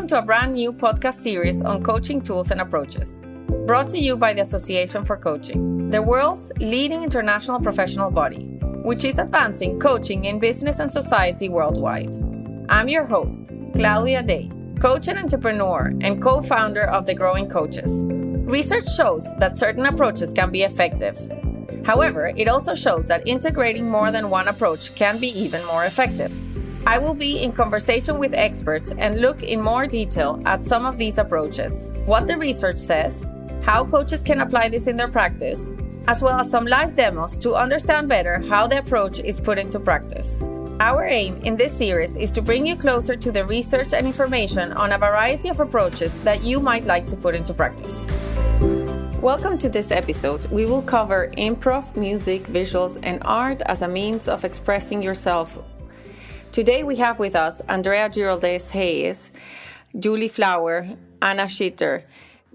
Welcome to a brand new podcast series on coaching tools and approaches, brought to you by the Association for Coaching, the world's leading international professional body, which is advancing coaching in business and society worldwide. I'm your host, Claudia, coach and entrepreneur and co-founder of The Growing Coaches. Research shows that certain approaches can be effective. However, it also shows that integrating more than one approach can be even more effective. I will be in conversation with experts and look in more detail at some of these approaches, what the research says, how coaches can apply this in their practice, as well as some live demos to understand better how the approach is put into practice. Our aim in this series is to bring you closer to the research and information on a variety of approaches that you might like to put into practice. Welcome to this episode. We will cover improv, music, visuals, and art as a means of expressing yourself. Today we have with us Andrea Giraldez-Hayes, Julie Flower, Anna Sheather.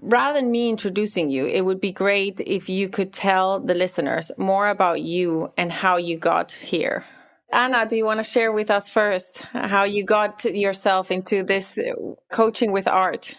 Rather than me introducing you, it would be great if you could tell the listeners more about you and how you got here. Anna, do you want to share with us first how you got yourself into this coaching with art?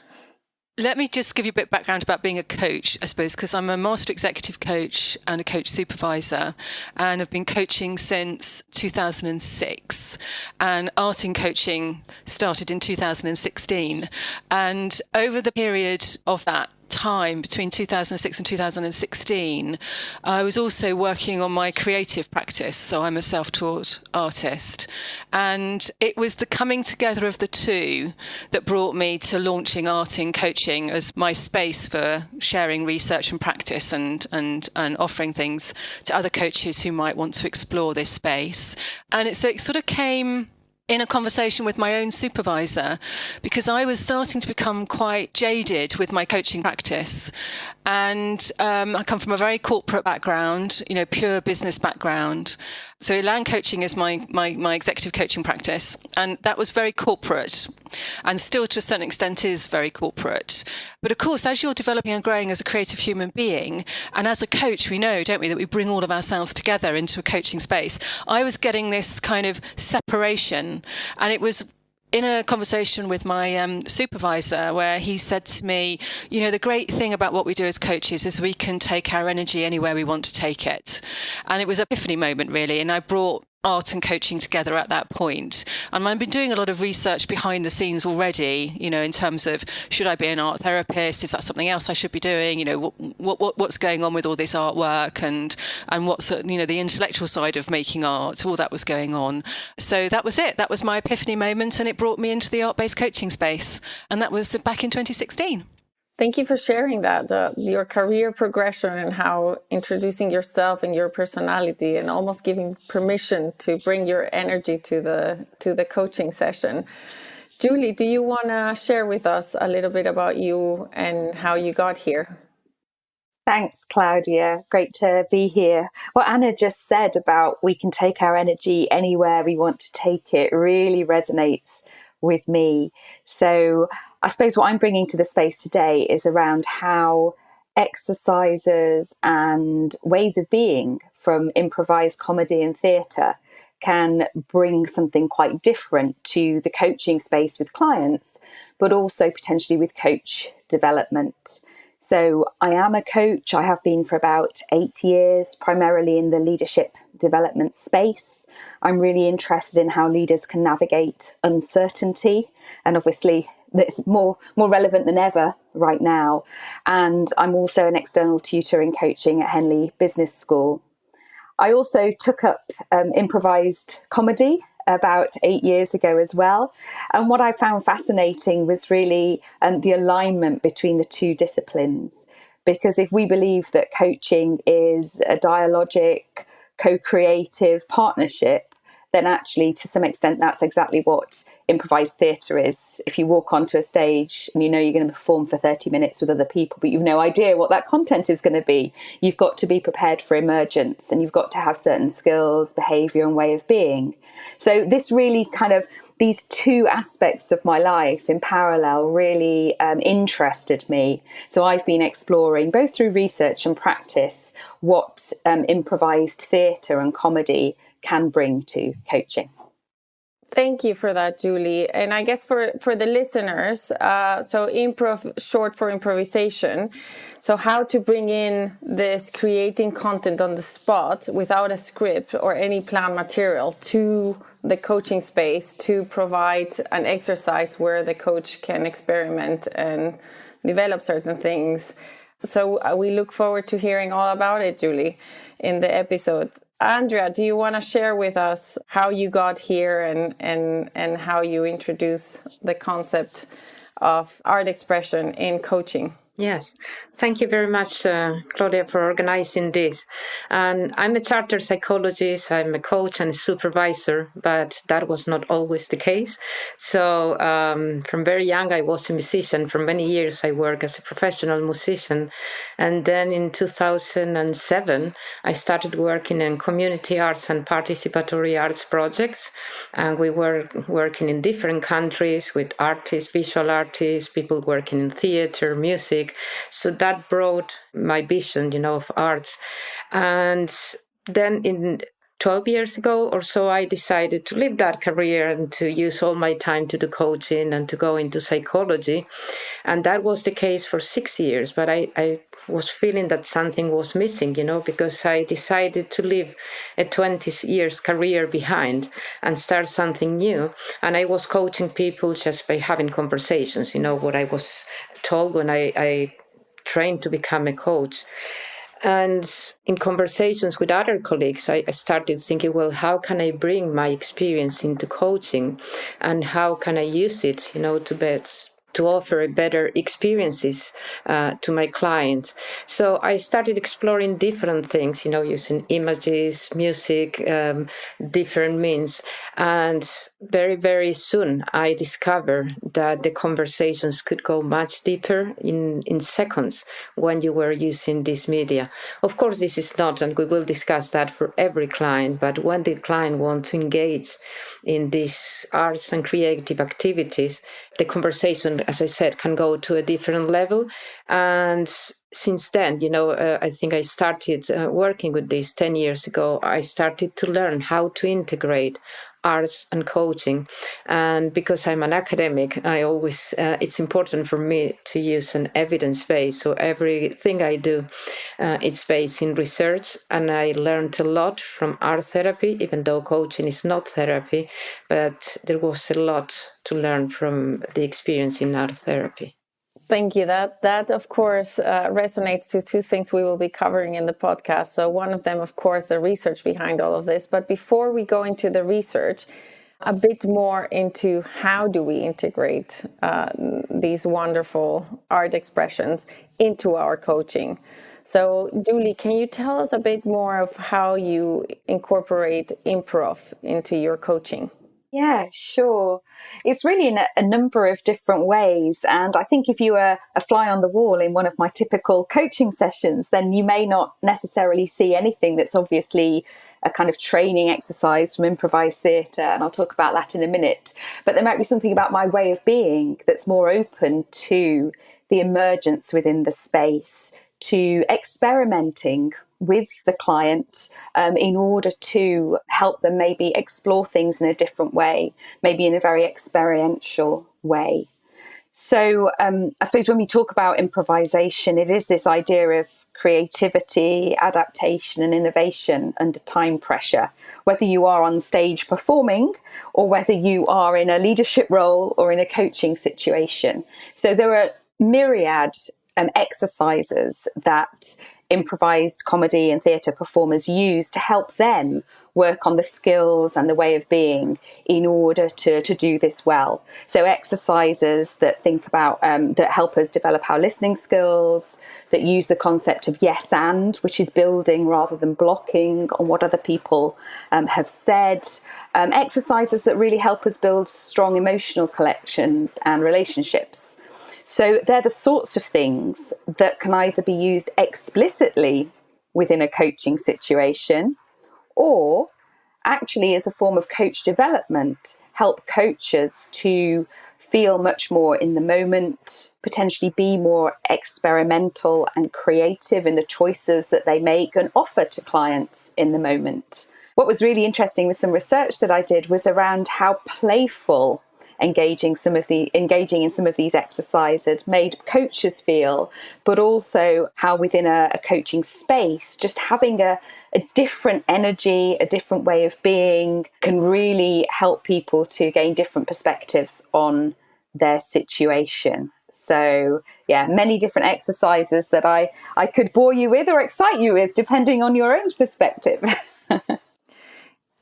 Let me just give you a bit of background about being a coach, I suppose, because I'm a master executive coach and a coach supervisor, and I've been coaching since 2006. And art in coaching started in 2016. And over the period of that time between 2006 and 2016, I was also working on my creative practice. So I'm a self-taught artist. And it was the coming together of the two that brought me to launching art in coaching as my space for sharing research and practice and offering things to other coaches who might want to explore this space. And it sort of came in a conversation with my own supervisor, because I was starting to become quite jaded with my coaching practice. And I come from a very corporate background, pure business background. So Elan Coaching is my executive coaching practice. And that was very corporate, and still to a certain extent is very corporate. But of course, as you're developing and growing as a creative human being, and as a coach, we know, don't we, that we bring all of ourselves together into a coaching space. I was getting this kind of separation, and it was in a conversation with my supervisor where he said to me, the great thing about what we do as coaches is we can take our energy anywhere we want to take it. And it was an epiphany moment, really. And I brought art and coaching together at that point. And I've been doing a lot of research behind the scenes already, in terms of, should I be an art therapist? Is that something else I should be doing? What's going on with all this artwork and what's, the intellectual side of making art, all that was going on. So that was it. That was my epiphany moment, and it brought me into the art-based coaching space. And that was back in 2016. Thank you for sharing that, your career progression and how introducing yourself and your personality and almost giving permission to bring your energy to the coaching session. Julie, do you want to share with us a little bit about you and how you got here? Thanks, Claudia. Great to be here. What Anna just said about we can take our energy anywhere we want to take it really resonates with me. So I suppose what I'm bringing to the space today is around how exercises and ways of being from improvised comedy and theatre can bring something quite different to the coaching space with clients, but also potentially with coach development. So I am a coach. I have been for about 8 years, primarily in the leadership development space. I'm really interested in how leaders can navigate uncertainty. And obviously, it's more relevant than ever right now. And I'm also an external tutor in coaching at Henley Business School. I also took up improvised comedy about 8 years ago as well. And what I found fascinating was really the alignment between the two disciplines. Because if we believe that coaching is a dialogic, co-creative partnership, then actually to some extent that's exactly what improvised theatre is. If you walk onto a stage and you're going to perform for 30 minutes with other people, but you've no idea what that content is going to be, you've got to be prepared for emergence, and you've got to have certain skills, behaviour and way of being. So this really these two aspects of my life in parallel really interested me. So I've been exploring both through research and practice what improvised theatre and comedy can bring to coaching. Thank you for that, Julie. And I guess for the listeners, so improv, short for improvisation. So how to bring in this creating content on the spot without a script or any planned material to the coaching space to provide an exercise where the coach can experiment and develop certain things. So we look forward to hearing all about it, Julie, in the episode. Andrea, do you want to share with us how you got here and how you introduce the concept of art expression in coaching? Yes, thank you very much, Claudia, for organizing this. And I'm a chartered psychologist, I'm a coach and a supervisor, but that was not always the case. So from very young, I was a musician. For many years, I worked as a professional musician. And then in 2007, I started working in community arts and participatory arts projects. And we were working in different countries with artists, visual artists, people working in theater, music. So that brought my vision, of arts. And then in 12 years ago or so, I decided to leave that career and to use all my time to do coaching and to go into psychology. And that was the case for 6 years. But I was feeling that something was missing, because I decided to leave a 20 years career behind and start something new. And I was coaching people just by having conversations, what I was told when I trained to become a coach. And in conversations with other colleagues, I started thinking, well, how can I bring my experience into coaching and how can I use it, to offer better experiences to my clients. So I started exploring different things, using images, music, different means. And very, very soon I discovered that the conversations could go much deeper in seconds when you were using this media. Of course, this is not, and we will discuss that for every client, but when the client wants to engage in these arts and creative activities, the conversation, as I said, can go to a different level. And since then, I think I started working with this 10 years ago. I started to learn how to integrate arts and coaching. And because I'm an academic, I always, it's important for me to use an evidence base. So everything I do, it's based in research. And I learned a lot from art therapy, even though coaching is not therapy, but there was a lot to learn from the experience in art therapy. Thank you. That of course resonates to two things we will be covering in the podcast. So one of them, of course, the research behind all of this. But before we go into the research, a bit more into how do we integrate these wonderful art expressions into our coaching. So Julie, can you tell us a bit more of how you incorporate improv into your coaching? Yeah, sure. It's really in a number of different ways. And I think if you were a fly on the wall in one of my typical coaching sessions, then you may not necessarily see anything that's obviously a kind of training exercise from improvised theatre. And I'll talk about that in a minute. But there might be something about my way of being that's more open to the emergence within the space, to experimenting with the client in order to help them maybe explore things in a different way, maybe in a very experiential way. So I suppose when we talk about improvisation, it is this idea of creativity, adaptation and innovation under time pressure, whether you are on stage performing or whether you are in a leadership role or in a coaching situation. So there are myriad exercises that improvised comedy and theatre performers use to help them work on the skills and the way of being in order to do this well. So exercises that think about, that help us develop our listening skills, that use the concept of yes and, which is building rather than blocking on what other people have said. Exercises that really help us build strong emotional connections and relationships. So they're the sorts of things that can either be used explicitly within a coaching situation or actually as a form of coach development, help coaches to feel much more in the moment, potentially be more experimental and creative in the choices that they make and offer to clients in the moment. What was really interesting with some research that I did was around how playful engaging in some of these exercises made coaches feel, but also how within a coaching space, just having a different energy, a different way of being can really help people to gain different perspectives on their situation. So yeah, many different exercises that I could bore you with or excite you with, depending on your own perspective.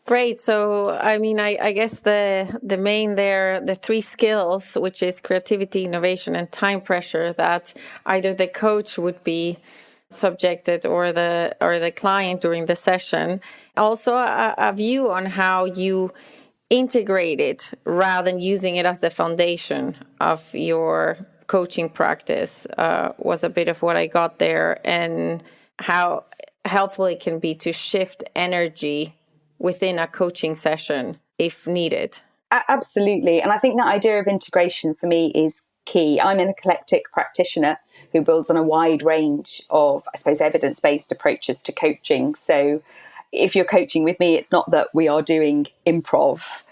Great. So, I mean, I guess the main there, the three skills, which is creativity, innovation, and time pressure, that either the coach would be subjected or the client during the session. Also, a view on how you integrate it rather than using it as the foundation of your coaching practice was a bit of what I got there, and how helpful it can be to shift energy within a coaching session if needed. Absolutely. And I think that idea of integration for me is key. I'm an eclectic practitioner who builds on a wide range of, I suppose, evidence-based approaches to coaching. So if you're coaching with me, it's not that we are doing improv.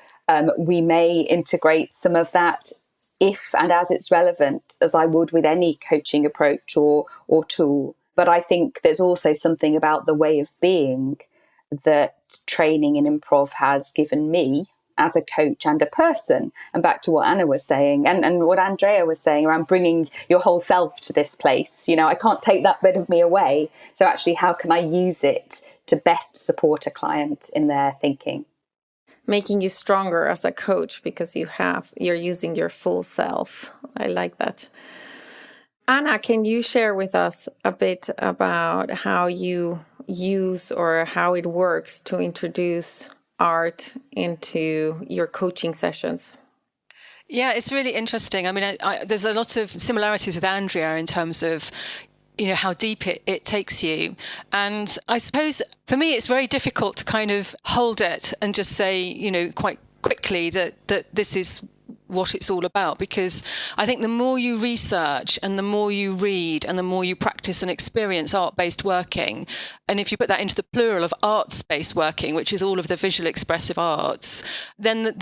We may integrate some of that if and as it's relevant, as I would with any coaching approach or tool. But I think there's also something about the way of being that training in improv has given me as a coach and a person. And back to what Anna was saying and what Andrea was saying around bringing your whole self to this place. You know, I can't take that bit of me away. So actually, how can I use it to best support a client in their thinking? Making you stronger as a coach because you're using your full self. I like that. Anna, can you share with us a bit about how you use or how it works to introduce art into your coaching sessions? Yeah, it's really interesting. I mean, there's a lot of similarities with Andrea in terms of, you know, how deep it takes you. And I suppose for me, it's very difficult to kind of hold it and just say, you know, quite quickly that this is what it's all about, because I think the more you research and the more you read and the more you practice and experience art-based working, and if you put that into the plural of arts-based working, which is all of the visual expressive arts, then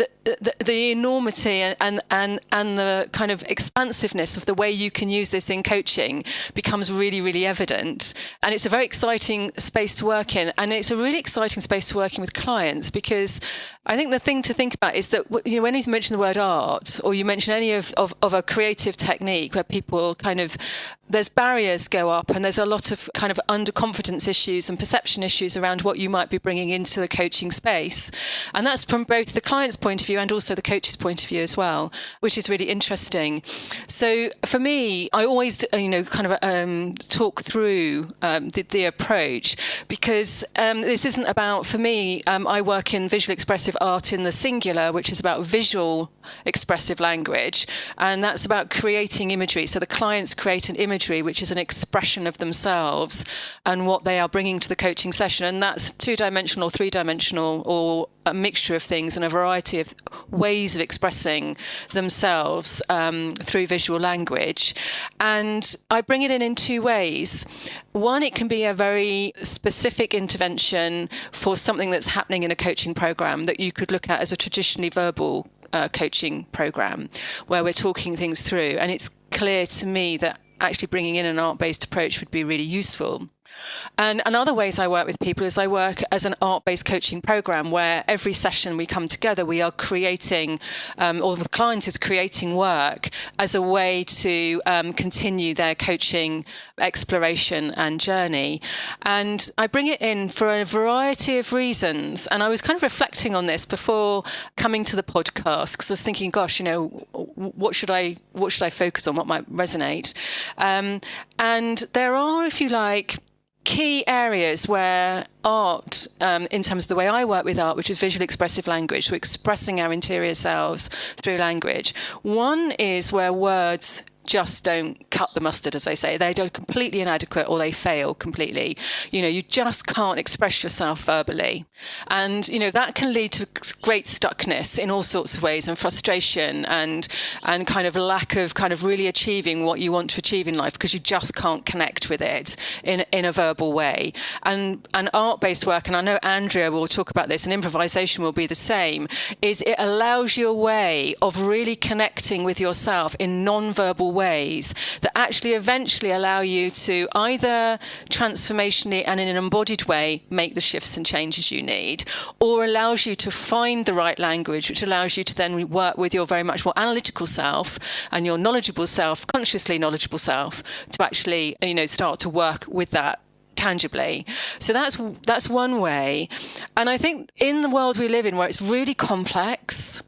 the enormity and the kind of expansiveness of the way you can use this in coaching becomes really, really evident. And it's a very exciting space to work in, and it's a really exciting space to work in with clients, because I think the thing to think about is that, you know, when you mention the word art, or you mention any of a creative technique where people kind of, there's barriers go up and there's a lot of kind of underconfidence issues and perception issues around what you might be bringing into the coaching space. And that's from both the client's point of view and also the coach's point of view as well, which is really interesting. So for me, I always, you know, kind of talk through the approach, because this isn't about, for me, I work in visual expressive art in the singular, which is about visual expressive language, and that's about creating imagery. So the clients create an imagery which is an expression of themselves and what they are bringing to the coaching session, and that's 2-dimensional, 3-dimensional, or a mixture of things, and a variety of ways of expressing themselves through visual language. And I bring it in two ways. One, it can be a very specific intervention for something that's happening in a coaching program that you could look at as a traditionally verbal coaching program, where we're talking things through, and it's clear to me that actually bringing in an art-based approach would be really useful. And other ways I work with people is I work as an art-based coaching program, where every session we come together, we are creating, or the client is creating work as a way to continue their coaching exploration and journey. And I bring it in for a variety of reasons. And I was kind of reflecting on this before coming to the podcast, because I was thinking, gosh, you know, what should I focus on? What might resonate? And there are, if you like, key areas where art, in terms of the way I work with art, which is visual expressive language, we're expressing our interior selves through language. One is where words just don't cut the mustard, as they say. They are completely inadequate or they fail completely. You just can't express yourself verbally. And, that can lead to great stuckness in all sorts of ways, and frustration and kind of lack of kind of really achieving what you want to achieve in life, because you just can't connect with it in a verbal way. And art-based work, and I know Andrea will talk about this, and improvisation will be the same, is it allows you a way of really connecting with yourself in non-verbal ways that actually eventually allow you to either transformationally and in an embodied way make the shifts and changes you need, or allows you to find the right language, which allows you to then work with your very much more analytical self and your knowledgeable self, consciously knowledgeable self, to actually, start to work with that tangibly. So that's one way. And I think in the world we live in, where it's really complex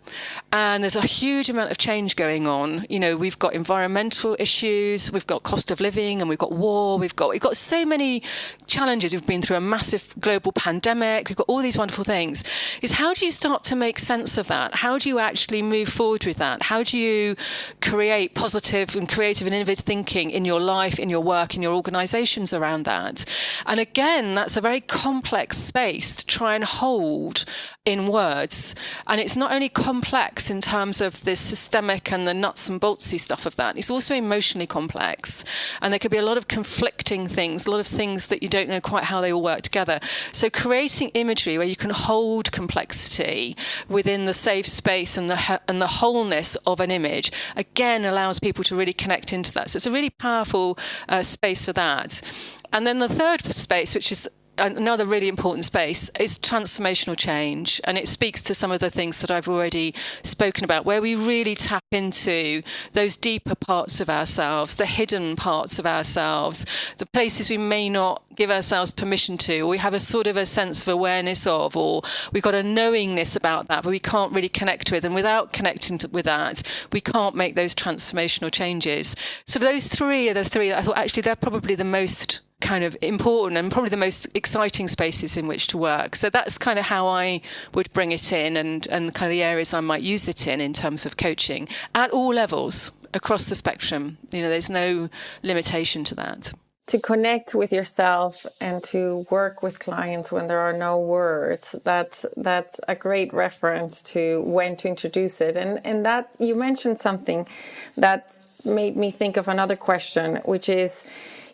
and there's a huge amount of change going on, we've got environmental issues, we've got cost of living, and we've got war, we've got so many challenges. We've been through a massive global pandemic, we've got all these wonderful things. Is how do you start to make sense of that? How do you actually move forward with that? How do you create positive and creative and innovative thinking in your life, in your work, in your organizations around that? And again, that's a very complex space to try and hold in words. And it's not only complex in terms of the systemic and the nuts and boltsy stuff of that, it's also emotionally complex. And there could be a lot of conflicting things, a lot of things that you don't know quite how they all work together. So creating imagery where you can hold complexity within the safe space and the wholeness of an image, again, allows people to really connect into that. So it's a really powerful space for that. And then the third space, which is another really important space, is transformational change. And it speaks to some of the things that I've already spoken about, where we really tap into those deeper parts of ourselves, the hidden parts of ourselves, the places we may not give ourselves permission to, or we have a sort of a sense of awareness of, or we've got a knowingness about that, but we can't really connect with. And without connecting with that, we can't make those transformational changes. So those three are the three that I thought actually they're probably the most kind of important and probably the most exciting spaces in which to work. So that's kind of how I would bring it in, and kind of the areas I might use it in terms of coaching at all levels across the spectrum. There's no limitation to that. To connect with yourself and to work with clients when there are no words, that's a great reference to when to introduce it. And that you mentioned something that made me think of another question, which is,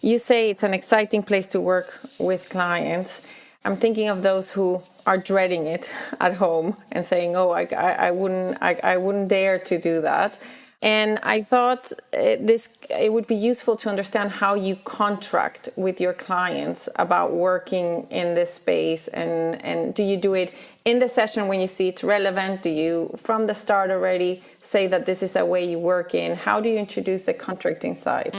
you say it's an exciting place to work with clients. I'm thinking of those who are dreading it at home and saying, "Oh, I wouldn't dare to do that." And I thought it would be useful to understand how you contract with your clients about working in this space. And do you do it in the session when you see it's relevant? Do you, from the start already, say that this is a way you work in? How do you introduce the contracting side?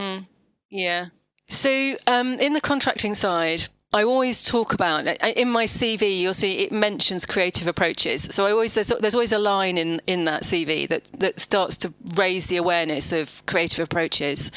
Yeah. So in the contracting side, I always talk about, in my CV, you'll see it mentions creative approaches. So there's always a line in that CV that starts to raise the awareness of creative approaches.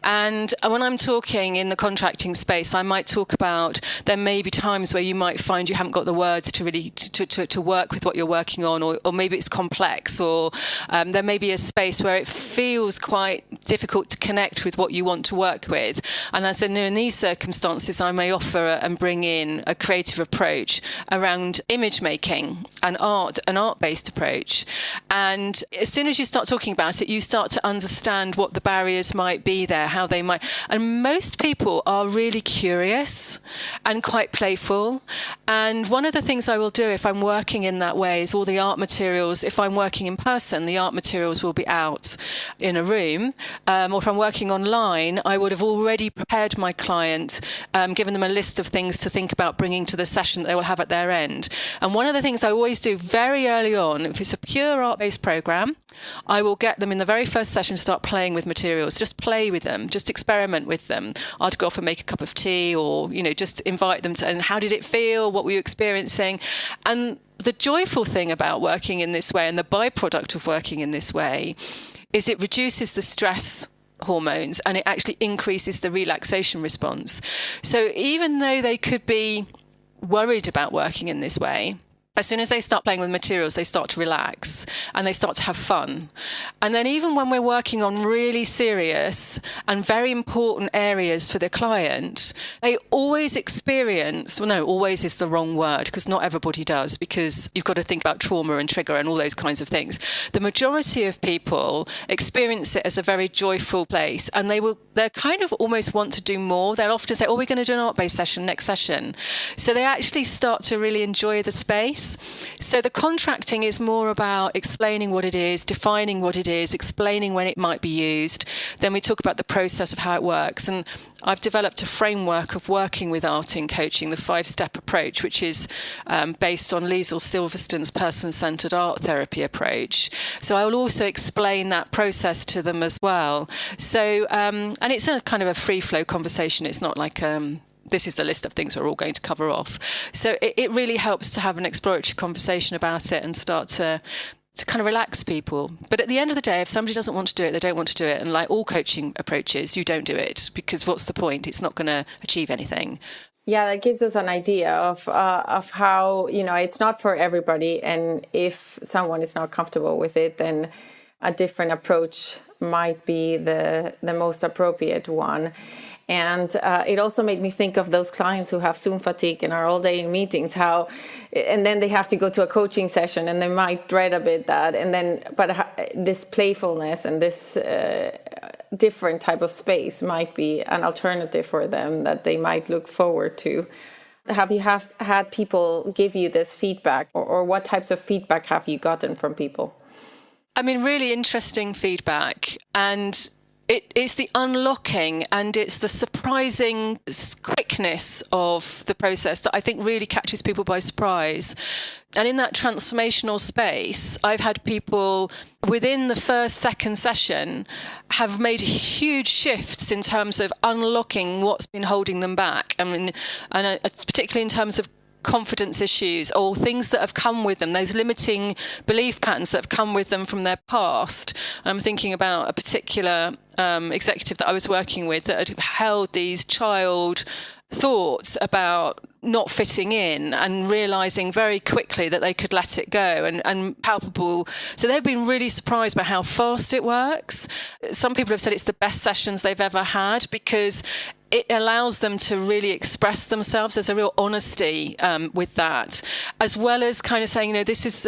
And when I'm talking in the contracting space, I might talk about there may be times where you might find you haven't got the words to really to work with what you're working on, or maybe it's complex, or there may be a space where it feels quite difficult to connect with what you want to work with. And I said, no, in these circumstances, I may offer and bring in a creative approach around image making and art, an art-based approach. And as soon as you start talking about it, you start to understand what the barriers might be there, how they might. And most people are really curious and quite playful. And one of the things I will do if I'm working in that way is all the art materials, if I'm working in person, the art materials will be out in a room. Or if I'm working online, I would have already prepared my client, given them a list of things to think about bringing to the session that they will have at their end. And one of the things I always do very early on, if it's a pure art-based program, I will get them in the very first session to start playing with materials. Just play with them, just experiment with them. I'd go off and make a cup of tea, or, just invite them to, and how did it feel? What were you experiencing? And the joyful thing about working in this way, and the byproduct of working in this way, is it reduces the stress hormones, and it actually increases the relaxation response. So even though they could be worried about working in this way, As soon as they start playing with materials, they start to relax and they start to have fun. And then even when we're working on really serious and very important areas for the client, they always experience, well, no, always is the wrong word, because not everybody does, because you've got to think about trauma and trigger and all those kinds of things. The majority of people experience it as a very joyful place, and they kind of almost want to do more. They'll often say, oh, we're going to do an art-based session next session. So they actually start to really enjoy the space. So the contracting is more about explaining what it is, defining what it is, explaining when it might be used. Then we talk about the process of how it works. And I've developed a framework of working with art in coaching, the 5-step approach, which is based on Liesl Silverstone's person-centered art therapy approach. So I will also explain that process to them as well. So, and it's a kind of a free-flow conversation. It's not like this is the list of things we're all going to cover off. So it really helps to have an exploratory conversation about it and start to kind of relax people. But at the end of the day, if somebody doesn't want to do it, they don't want to do it. And like all coaching approaches, you don't do it, because what's the point? It's not going to achieve anything. Yeah, that gives us an idea of how, it's not for everybody. And if someone is not comfortable with it, then a different approach might be the most appropriate one. And it also made me think of those clients who have Zoom fatigue and are all day in meetings, and then they have to go to a coaching session and they might dread a bit that. And then, but this playfulness and this different type of space might be an alternative for them that they might look forward to. Have you had people give you this feedback, or what types of feedback have you gotten from people? I mean, really interesting feedback. And it's the unlocking and it's the surprising quickness of the process that I think really catches people by surprise. And in that transformational space, I've had people within the second session have made huge shifts in terms of unlocking what's been holding them back. I mean, and particularly in terms of confidence issues or things that have come with them, those limiting belief patterns that have come with them from their past. I'm thinking about a particular executive that I was working with that had held these child thoughts about not fitting in and realizing very quickly that they could let it go and palpable. So they've been really surprised by how fast it works. Some people have said it's the best sessions they've ever had because it allows them to really express themselves. There's a real honesty with that, as well as kind of saying, this is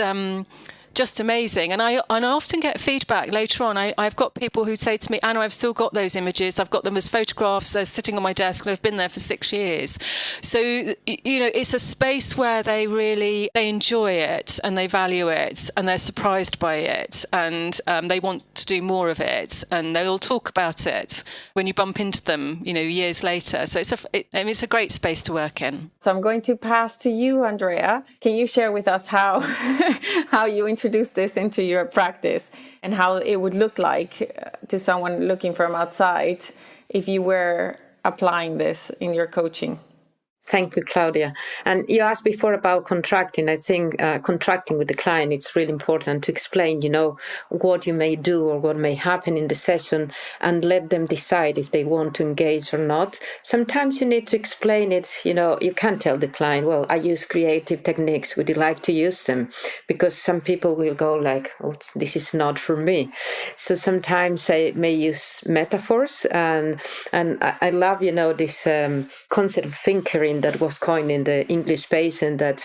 just amazing. And I often get feedback later on. I've got people who say to me, Anna, I've still got those images. I've got them as photographs. They're sitting on my desk and I've been there for 6 years. So, it's a space where they enjoy it and they value it and they're surprised by it and they want to do more of it and they'll talk about it when you bump into them, years later. So it's a great space to work in. So I'm going to pass to you, Andrea. Can you share with us how you introduce this into your practice and how it would look like to someone looking from outside if you were applying this in your coaching? Thank you, Claudia. And you asked before about contracting. I think contracting with the client, it's really important to explain, what you may do or what may happen in the session and let them decide if they want to engage or not. Sometimes you need to explain it. You can't tell the client, well, I use creative techniques. Would you like to use them? Because some people will go like, oh, this is not for me. So sometimes I may use metaphors. And I love, this concept of thinker that was coined in the English space, and that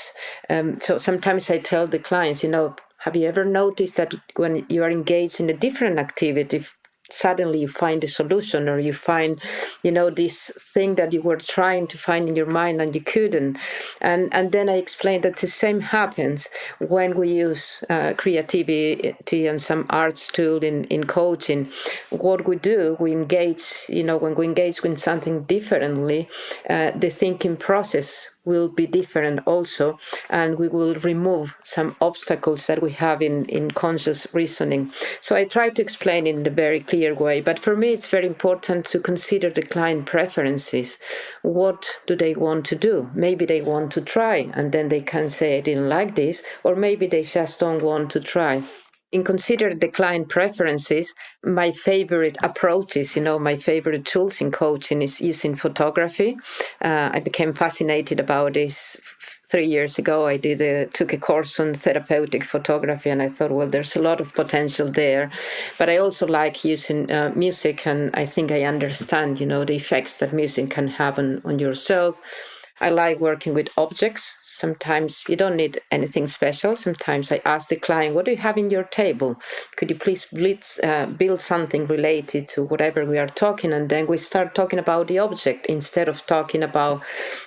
so sometimes I tell the clients, have you ever noticed that when you are engaged in a different activity, suddenly you find a solution, or you find, this thing that you were trying to find in your mind and you couldn't. And then I explained that the same happens when we use creativity and some arts tool in coaching. What we do, we engage, when we engage with something differently, the thinking process will be different also, and we will remove some obstacles that we have in conscious reasoning. So I try to explain in a very clear way, but for me it's very important to consider the client preferences. What do they want to do? Maybe they want to try, and then they can say, I didn't like this, or maybe they just don't want to try. in considering the client preferences, my favorite approaches, my favorite tools in coaching is using photography. I became fascinated about this 3 years ago. I took a course on therapeutic photography, and I thought, well, there's a lot of potential there. But I also like using music, and I think I understand, the effects that music can have on yourself. I like working with objects. Sometimes you don't need anything special. Sometimes I ask the client, what do you have in your table? Could you please build something related to whatever we are talking? And then we start talking about the object instead of talking about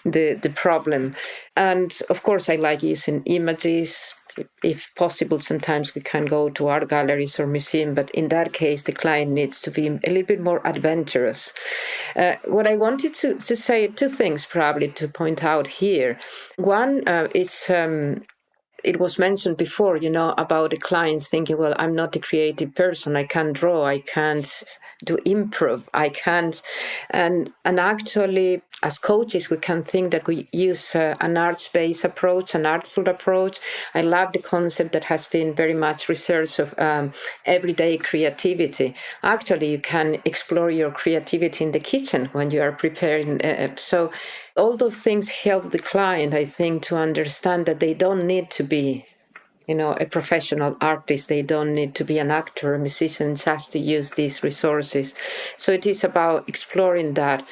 the problem. And of course, I like using images. If possible, sometimes we can go to art galleries or museum, but in that case, the client needs to be a little bit more adventurous. What I wanted to say, two things probably to point out here. One is it was mentioned before, about the clients thinking, well, I'm not a creative person. I can't draw. I can't do improv. I can't. And actually, as coaches, we can think that we use an arts-based approach, an artful approach. I love the concept that has been very much research of everyday creativity. Actually, you can explore your creativity in the kitchen when you are preparing. So all those things help the client, I think, to understand that they don't need to be, a professional artist. They don't need to be an actor, a musician, just to use these resources. So it is about exploring that.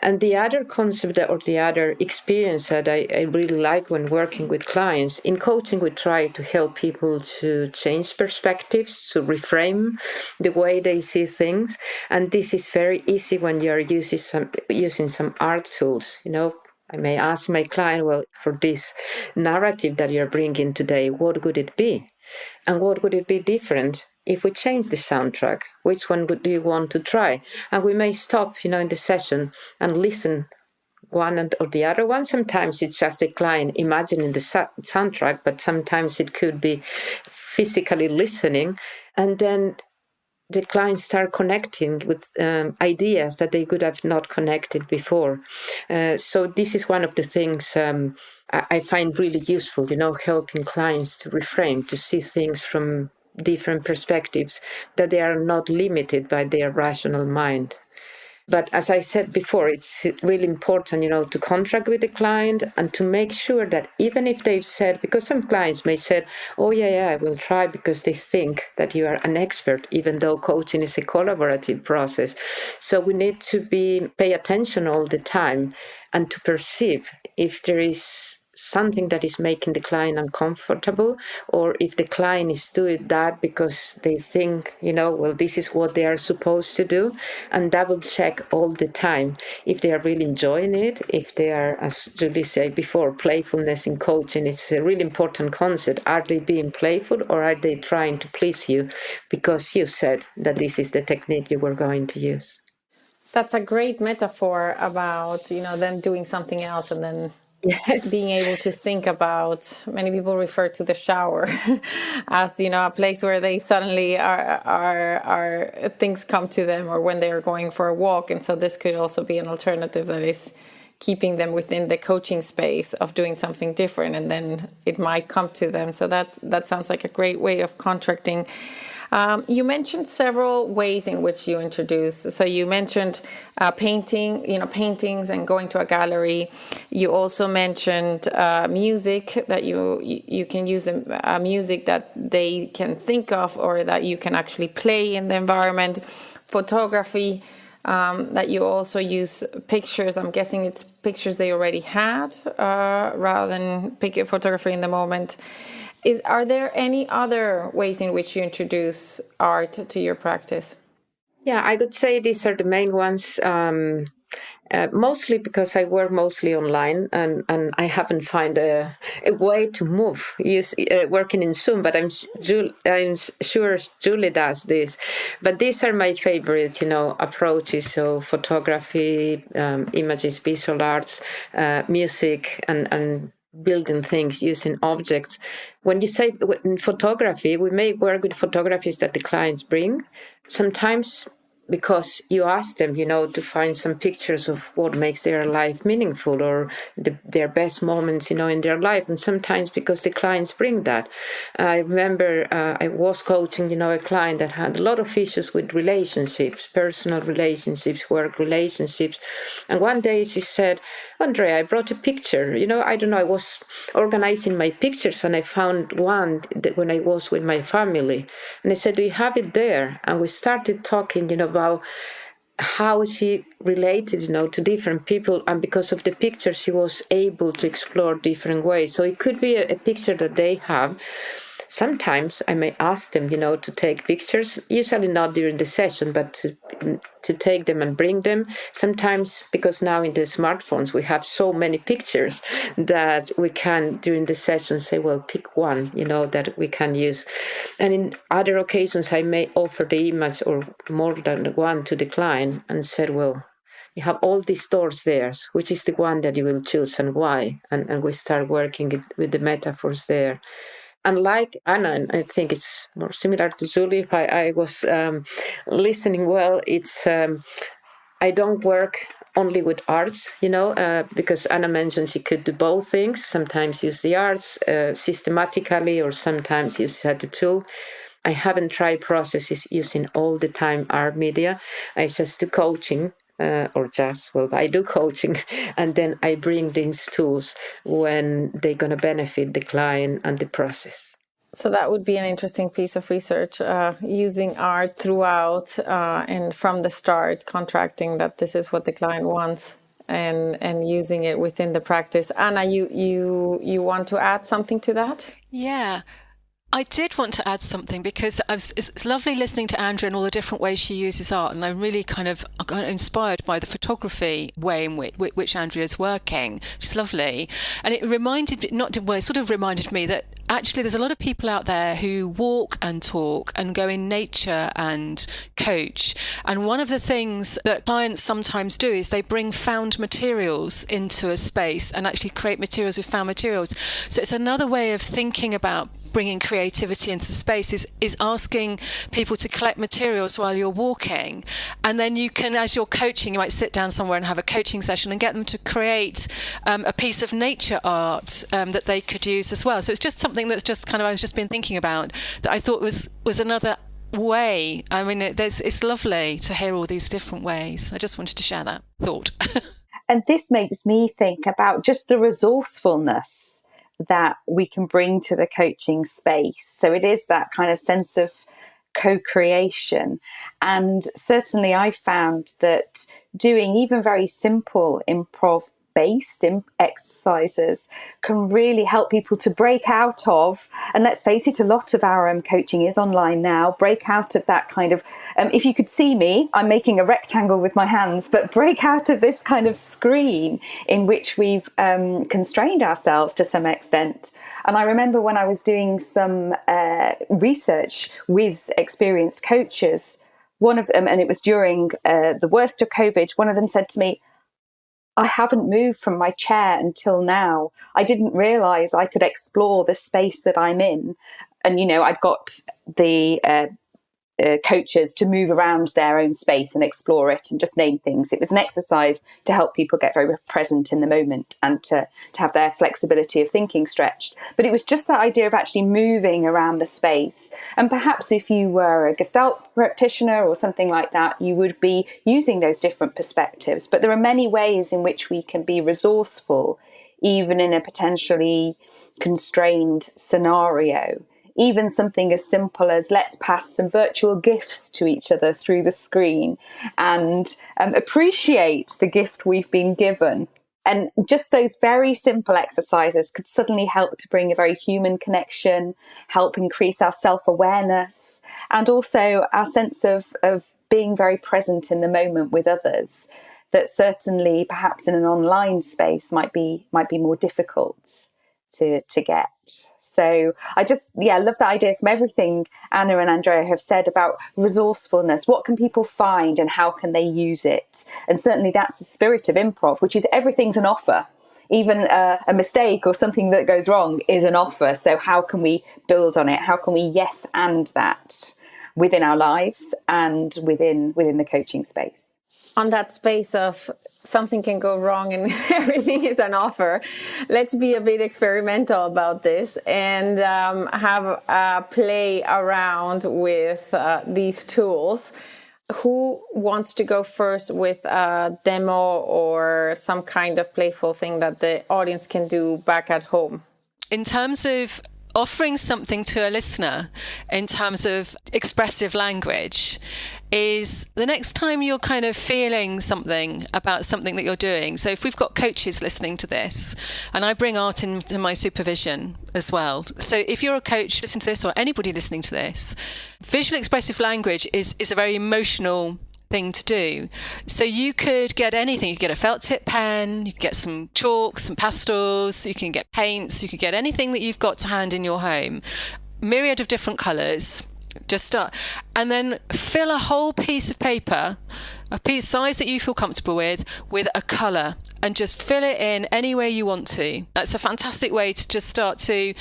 And the other concept or the other experience that I really like when working with clients, in coaching, we try to help people to change perspectives, to reframe the way they see things. And this is very easy when you are using some art tools. I may ask my client, well, for this narrative that you're bringing today, what would it be? And what would it be different if we change the soundtrack? Which one do you want to try? And we may stop, in the session and listen one or the other one. Sometimes it's just the client imagining the soundtrack, but sometimes it could be physically listening. And then the clients start connecting with ideas that they could have not connected before. So this is one of the things I find really useful, helping clients to reframe, to see things from different perspectives, that they are not limited by their rational mind. But as I said before, it's really important, to contract with the client and to make sure that even if they've said, because some clients may say, oh, yeah, I will try, because they think that you are an expert, even though coaching is a collaborative process. So we need to pay attention all the time and to perceive if there is something that is making the client uncomfortable, or if the client is doing that because they think, well, this is what they are supposed to do, and double check all the time if they are really enjoying it, if they are, as Julie said before, playfulness in coaching, it's a really important concept. Are they being playful, or are they trying to please you because you said that this is the technique you were going to use? That's a great metaphor about, them doing something else and then being able to think about. Many people refer to the shower as a place where they suddenly are things come to them, or when they're going for a walk. And so this could also be an alternative that is keeping them within the coaching space of doing something different, and then it might come to them. So that sounds like a great way of contracting. You mentioned several ways in which you introduce. So you mentioned paintings and going to a gallery. You also mentioned music, that you can use music that they can think of or that you can actually play in the environment. Photography, that you also use pictures. I'm guessing it's pictures they already had rather than pick a photography in the moment. Are there any other ways in which you introduce art to your practice? Yeah, I would say these are the main ones. Mostly because I work mostly online, and I haven't found a way to move working in Zoom, but I'm sure Julie does this. But these are my favorite, approaches. So photography, images, visual arts, music, and building things using objects. When you say in photography, we may work with photographies that the clients bring. Sometimes because you ask them, to find some pictures of what makes their life meaningful or their best moments, in their life. And sometimes because the clients bring that. I remember I was coaching, a client that had a lot of issues with relationships, personal relationships, work relationships. And one day she said, Andrea, I brought a picture. I don't know, I was organizing my pictures and I found one that when I was with my family. And I said, do you have it there? And we started talking, about how she related, to different people. And because of the picture, she was able to explore different ways. So it could be a picture that they have. Sometimes I may ask them, to take pictures, usually not during the session, but to take them and bring them. Sometimes, because now in the smartphones, we have so many pictures that we can, during the session, say, well, pick one, that we can use. And in other occasions, I may offer the image or more than one to the client and said, well, you have all these stores there. Which is the one that you will choose and why? And we start working with the metaphors there. And like Anna, and I think it's more similar to Julie, if I was listening well, it's I don't work only with arts, because Anna mentioned she could do both things, sometimes use the arts systematically or sometimes use it as a tool. I haven't tried processes using all the time art media. I just do coaching. I do coaching, and then I bring these tools when they're going to benefit the client and the process. So that would be an interesting piece of research, using art throughout and from the start, contracting that this is what the client wants and using it within the practice. Anna, you want to add something to that? Yeah. I did want to add something because it's lovely listening to Andrea and all the different ways she uses art, and I'm really kind of inspired by the photography way in which Andrea's working. She's lovely, and it reminded me that actually there's a lot of people out there who walk and talk and go in nature and coach. And one of the things that clients sometimes do is they bring found materials into a space and actually create materials with found materials. So it's another way of thinking about bringing creativity into the space is asking people to collect materials while you're walking. And then you can, as you're coaching, you might sit down somewhere and have a coaching session and get them to create a piece of nature art that they could use as well. So it's just something that's just kind of, I've just been thinking about that I thought was another way. I mean, it's lovely to hear all these different ways. I just wanted to share that thought. And this makes me think about just the resourcefulness that we can bring to the coaching space. So it is that kind of sense of co-creation. And certainly I found that doing even very simple improv-based exercises can really help people to break out of, and let's face it, a lot of our coaching is online now, break out of that kind of, if you could see me, I'm making a rectangle with my hands, but break out of this kind of screen in which we've constrained ourselves to some extent. And I remember when I was doing some research with experienced coaches, one of them, and it was during the worst of COVID, one of them said to me, I haven't moved from my chair until now. I didn't realize I could explore the space that I'm in. And, I've got the coaches to move around their own space and explore it and just name things. It was an exercise to help people get very present in the moment and to have their flexibility of thinking stretched. But it was just that idea of actually moving around the space. And perhaps if you were a Gestalt practitioner or something like that, you would be using those different perspectives. But there are many ways in which we can be resourceful, even in a potentially constrained scenario. Even something as simple as let's pass some virtual gifts to each other through the screen and appreciate the gift we've been given. And just those very simple exercises could suddenly help to bring a very human connection, help increase our self-awareness, and also our sense of being very present in the moment with others. That certainly perhaps in an online space might be more difficult to get. So I just, love that idea from everything Anna and Andrea have said about resourcefulness. What can people find and how can they use it? And certainly that's the spirit of improv, which is everything's an offer. Even a mistake or something that goes wrong is an offer. So how can we build on it? How can we yes and that within our lives and within the coaching space. On that space of something can go wrong and everything is an offer, let's be a bit experimental about this and have a play around with these tools. Who wants to go first with a demo or some kind of playful thing that the audience can do back at home? In terms of offering something to a listener, in terms of expressive language, is the next time you're kind of feeling something about something that you're doing. So if we've got coaches listening to this, and I bring art into my supervision as well. So if you're a coach, listen to this, or anybody listening to this, visual expressive language is a very emotional thing to do. So you could get anything. You could get a felt tip pen, you could get some chalk, some pastels, you can get paints, you could get anything that you've got to hand in your home. Myriad of different colours. Just start. And then fill a whole piece of paper, a piece size that you feel comfortable with a colour, and just fill it in any way you want to. That's a fantastic way to just start to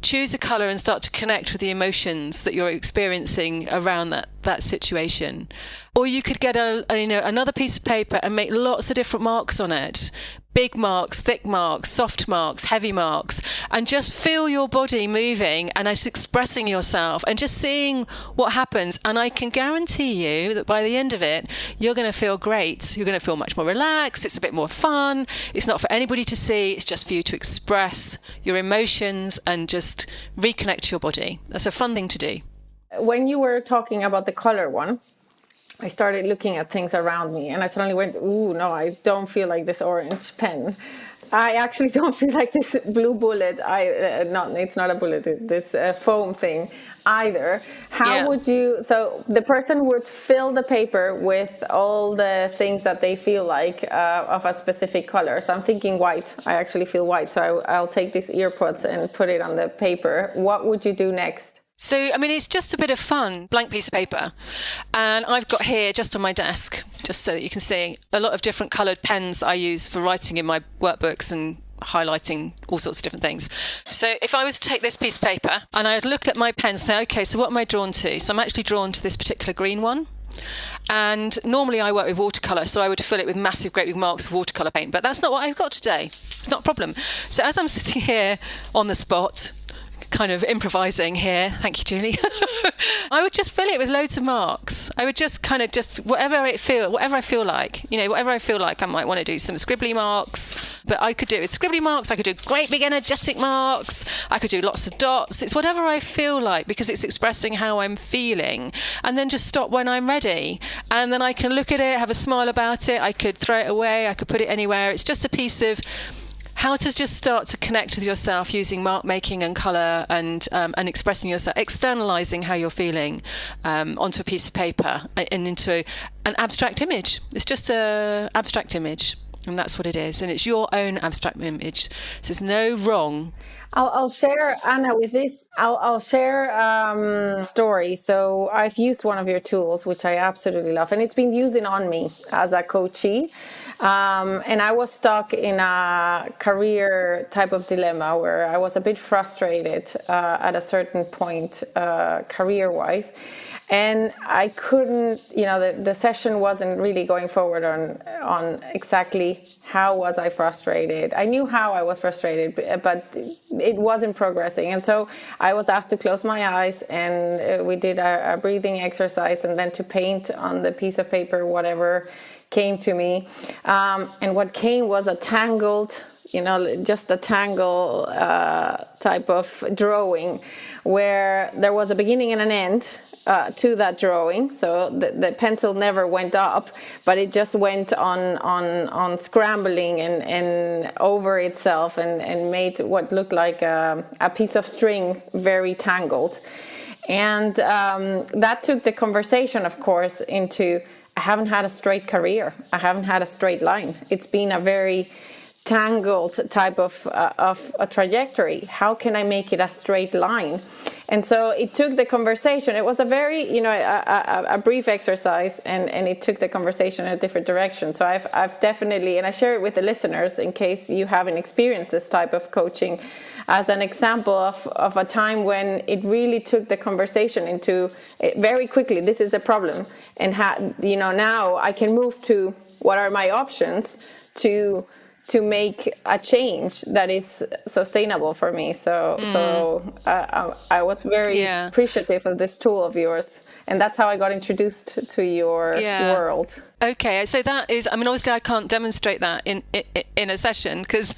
choose a colour and start to connect with the emotions that you're experiencing around that situation. Or you could get another piece of paper and make lots of different marks on it. Big marks, thick marks, soft marks, heavy marks, and just feel your body moving and just expressing yourself and just seeing what happens. And I can guarantee you that by the end of it, you're going to feel great. You're going to feel much more relaxed. It's a bit more fun. It's not for anybody to see. It's just for you to express your emotions and just reconnect to your body. That's a fun thing to do. When you were talking about the color one, I started looking at things around me and I suddenly went, ooh, no, I don't feel like this orange pen. I actually don't feel like this blue bullet. It's not a bullet, this foam thing either. How would you, so the person would fill the paper with all the things that they feel like of a specific color. So I'm thinking white. I actually feel white. So I'll take these earpods and put it on the paper. What would you do next? So, it's just a bit of fun, blank piece of paper. And I've got here just on my desk, just so that you can see, a lot of different coloured pens I use for writing in my workbooks and highlighting all sorts of different things. So if I was to take this piece of paper and I'd look at my pens and say, okay, so what am I drawn to? So I'm actually drawn to this particular green one. And normally I work with watercolour, so I would fill it with massive, great big marks of watercolour paint. But that's not what I've got today. It's not a problem. So as I'm sitting here on the spot, kind of improvising here, thank you, Julie, I would just fill it with loads of marks. I would just kind of whatever I feel like, whatever I feel like. I might want to do some scribbly marks, but I could do it with scribbly marks. I could do great big energetic marks. I could do lots of dots. It's whatever I feel like, because it's expressing how I'm feeling, and then just stop when I'm ready. And then I can look at it, have a smile about it. I could throw it away. I could put it anywhere. It's just a piece of how to just start to connect with yourself using mark making and colour and expressing yourself, externalising how you're feeling onto a piece of paper and into an abstract image. It's just an abstract image, and that's what it is. And it's your own abstract image. So there's no wrong. I'll share, Anna, with this. I'll share story. So I've used one of your tools, which I absolutely love, and it's been using on me as a coachee. And I was stuck in a career type of dilemma where I was a bit frustrated at a certain point career-wise. And I couldn't, the session wasn't really going forward on exactly how was I frustrated. I knew how I was frustrated, but it wasn't progressing. And so I was asked to close my eyes, and we did a breathing exercise, and then to paint on the piece of paper whatever came to me. And what came was a tangled, just a tangle type of drawing where there was a beginning and an end to that drawing. So the pencil never went up, but it just went on scrambling and over itself and made what looked like a piece of string very tangled. And that took the conversation, of course, into I haven't had a straight career. I haven't had a straight line. It's been a very tangled type of a trajectory. How can I make it a straight line? And so it took the conversation. It was a very, a brief exercise, and it took the conversation in a different direction. So I've definitely, and I share it with the listeners in case you haven't experienced this type of coaching, as an example of a time when it really took the conversation into very quickly. This is a problem, and now I can move to what are my options to make a change that is sustainable for me. So I was very appreciative of this tool of yours. And that's how I got introduced to your world. Okay, so that is, obviously I can't demonstrate that in a session, because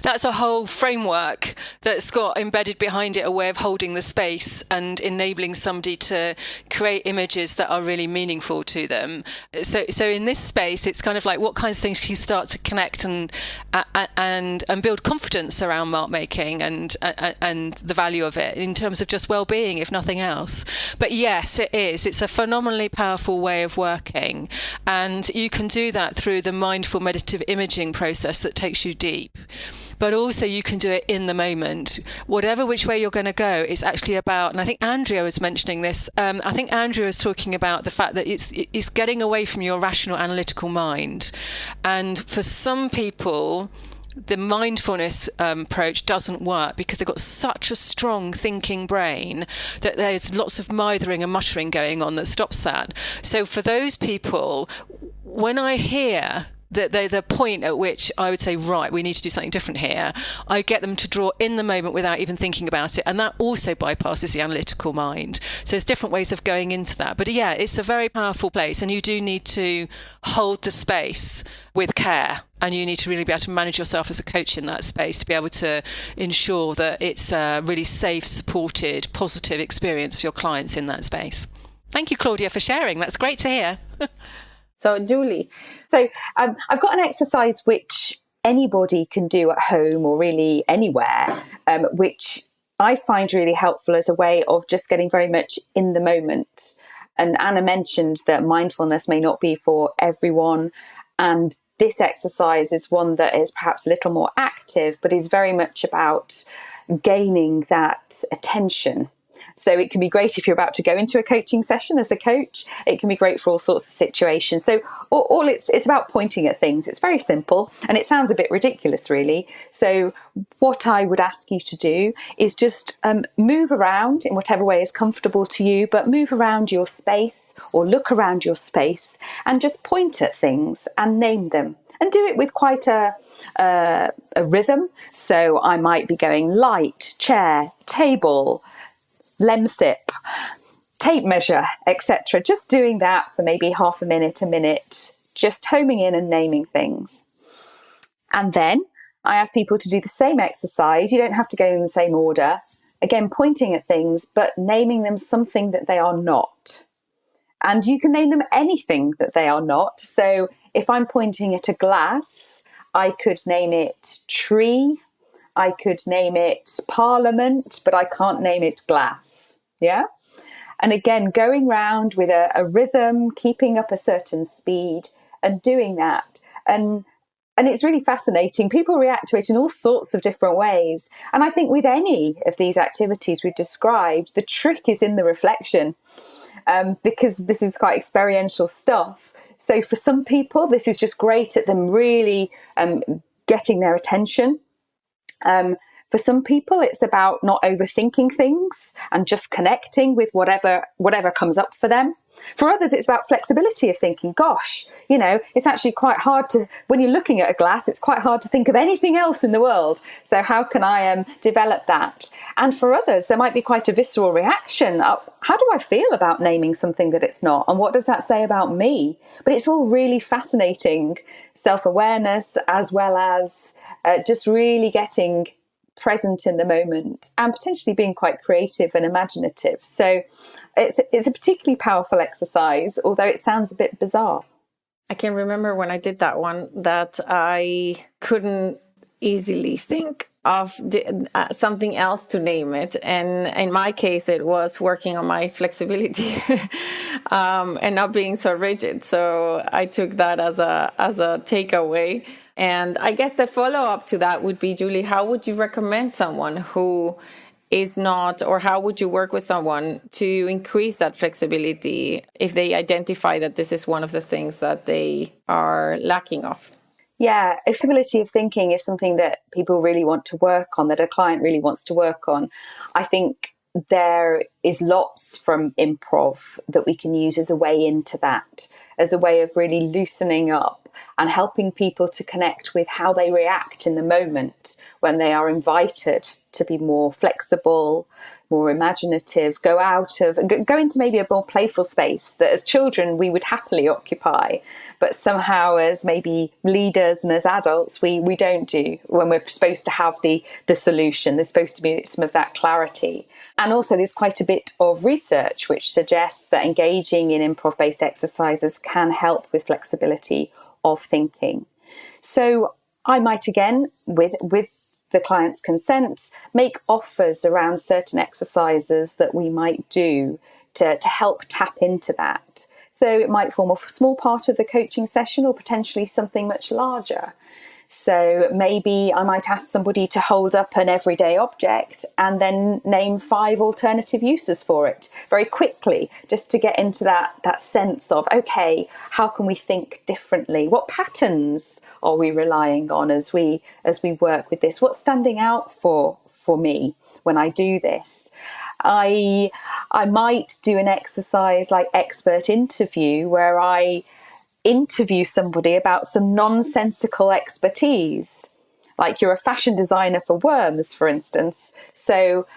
that's a whole framework that's got embedded behind it a way of holding the space and enabling somebody to create images that are really meaningful to them. So in this space, it's kind of like, what kinds of things can you start to connect and build confidence around mark making and the value of it in terms of just well-being, if nothing else. But yes, it is. It's a phenomenally powerful way of working. And you can do that through the mindful meditative imaging process that takes you deep. But also you can do it in the moment. Whatever which way you're going to go is actually about, and I think Andrea was mentioning this, I think Andrea was talking about the fact that it's getting away from your rational analytical mind. And for some people, the mindfulness approach doesn't work because they've got such a strong thinking brain that there's lots of mithering and muttering going on that stops that. So for those people, when I hear that the point at which I would say, right, we need to do something different here, I get them to draw in the moment without even thinking about it. And that also bypasses the analytical mind. So there's different ways of going into that. But yeah, it's a very powerful place. And you do need to hold the space with care. And you need to really be able to manage yourself as a coach in that space to be able to ensure that it's a really safe, supported, positive experience for your clients in that space. Thank you, Claudia, for sharing. That's great to hear. So, Julie. So I've got an exercise which anybody can do at home or really anywhere, which I find really helpful as a way of just getting very much in the moment. And Anna mentioned that mindfulness may not be for everyone. And this exercise is one that is perhaps a little more active, but is very much about gaining that attention. So it can be great if you're about to go into a coaching session as a coach. It can be great for all sorts of situations. So all it's about pointing at things. It's very simple, and it sounds a bit ridiculous, really. So what I would ask you to do is just move around in whatever way is comfortable to you, but move around your space or look around your space and just point at things and name them. And do it with quite a rhythm. So I might be going light, chair, table, lemsip, tape measure, etc. Just doing that for maybe half a minute, just homing in and naming things. And then I ask people to do the same exercise. You don't have to go in the same order. Again, pointing at things, but naming them something that they are not. And you can name them anything that they are not. So if I'm pointing at a glass, I could name it tree. I could name it Parliament, but I can't name it glass. Yeah. And again, going round with a rhythm, keeping up a certain speed and doing that. And it's really fascinating. People react to it in all sorts of different ways. And I think with any of these activities we've described, the trick is in the reflection, because this is quite experiential stuff. So for some people, this is just great at them really getting their attention. For some people, it's about not overthinking things and just connecting with whatever comes up for them. For others, it's about flexibility of thinking, gosh, it's actually quite hard to, when you're looking at a glass, it's quite hard to think of anything else in the world. So how can I develop that? And for others, there might be quite a visceral reaction. How do I feel about naming something that it's not? And what does that say about me? But it's all really fascinating self-awareness, as well as just really getting present in the moment and potentially being quite creative and imaginative. So it's a particularly powerful exercise, although it sounds a bit bizarre. I can remember when I did that one that I couldn't easily think of something else to name it. And in my case, it was working on my flexibility and not being so rigid. So I took that as a takeaway. And I guess the follow-up to that would be, Julie, how would you recommend someone who is not, or how would you work with someone to increase that flexibility if they identify that this is one of the things that they are lacking of? Yeah, flexibility of thinking is something that people really want to work on, that a client really wants to work on. I think there is lots from improv that we can use as a way into that, as a way of really loosening up and helping people to connect with how they react in the moment when they are invited to be more flexible, more imaginative, go into maybe a more playful space that as children we would happily occupy, but somehow as maybe leaders and as adults we don't do when we're supposed to have the solution. There's supposed to be some of that clarity. And also there's quite a bit of research which suggests that engaging in improv-based exercises can help with flexibility of thinking. So I might, again, with the client's consent, make offers around certain exercises that we might do to help tap into that. So it might form a small part of the coaching session or potentially something much larger. So maybe I might ask somebody to hold up an everyday object and then name 5 alternative uses for it very quickly, just to get into that sense of, okay, how can we think differently? What patterns are we relying on as we work with this? What's standing out for me when I do this? I might do an exercise like expert interview, where I interview somebody about some nonsensical expertise, like you're a fashion designer for worms, for instance. So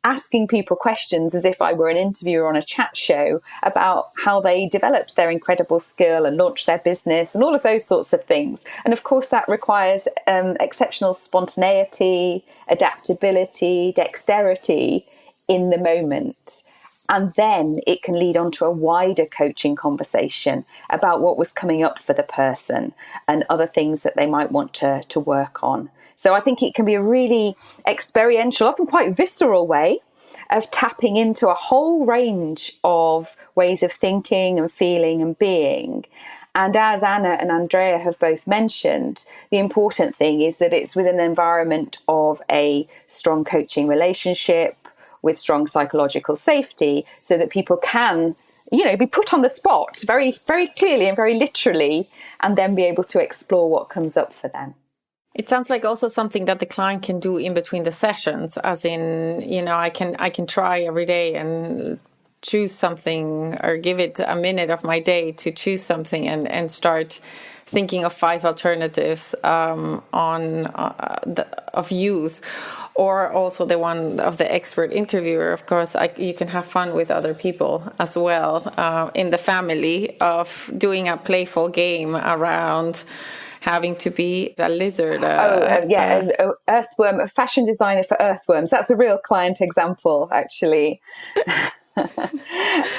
asking people questions as if I were an interviewer on a chat show about how they developed their incredible skill and launched their business and all of those sorts of things. And of course that requires exceptional spontaneity, adaptability, dexterity in the moment. And then it can lead on to a wider coaching conversation about what was coming up for the person and other things that they might want to work on. So I think it can be a really experiential, often quite visceral way of tapping into a whole range of ways of thinking and feeling and being. And as Anna and Andrea have both mentioned, the important thing is that it's within an environment of a strong coaching relationship, with strong psychological safety, so that people can, be put on the spot very, very clearly and very literally, and then be able to explore what comes up for them. It sounds like also something that the client can do in between the sessions, as in, I can try every day and choose something, or give it a minute of my day to choose something and start thinking of 5 alternatives of use. Or also the one of the expert interviewer, of course, you can have fun with other people as well in the family, of doing a playful game around having to be a lizard. Earthworm, a fashion designer for earthworms. That's a real client example, actually.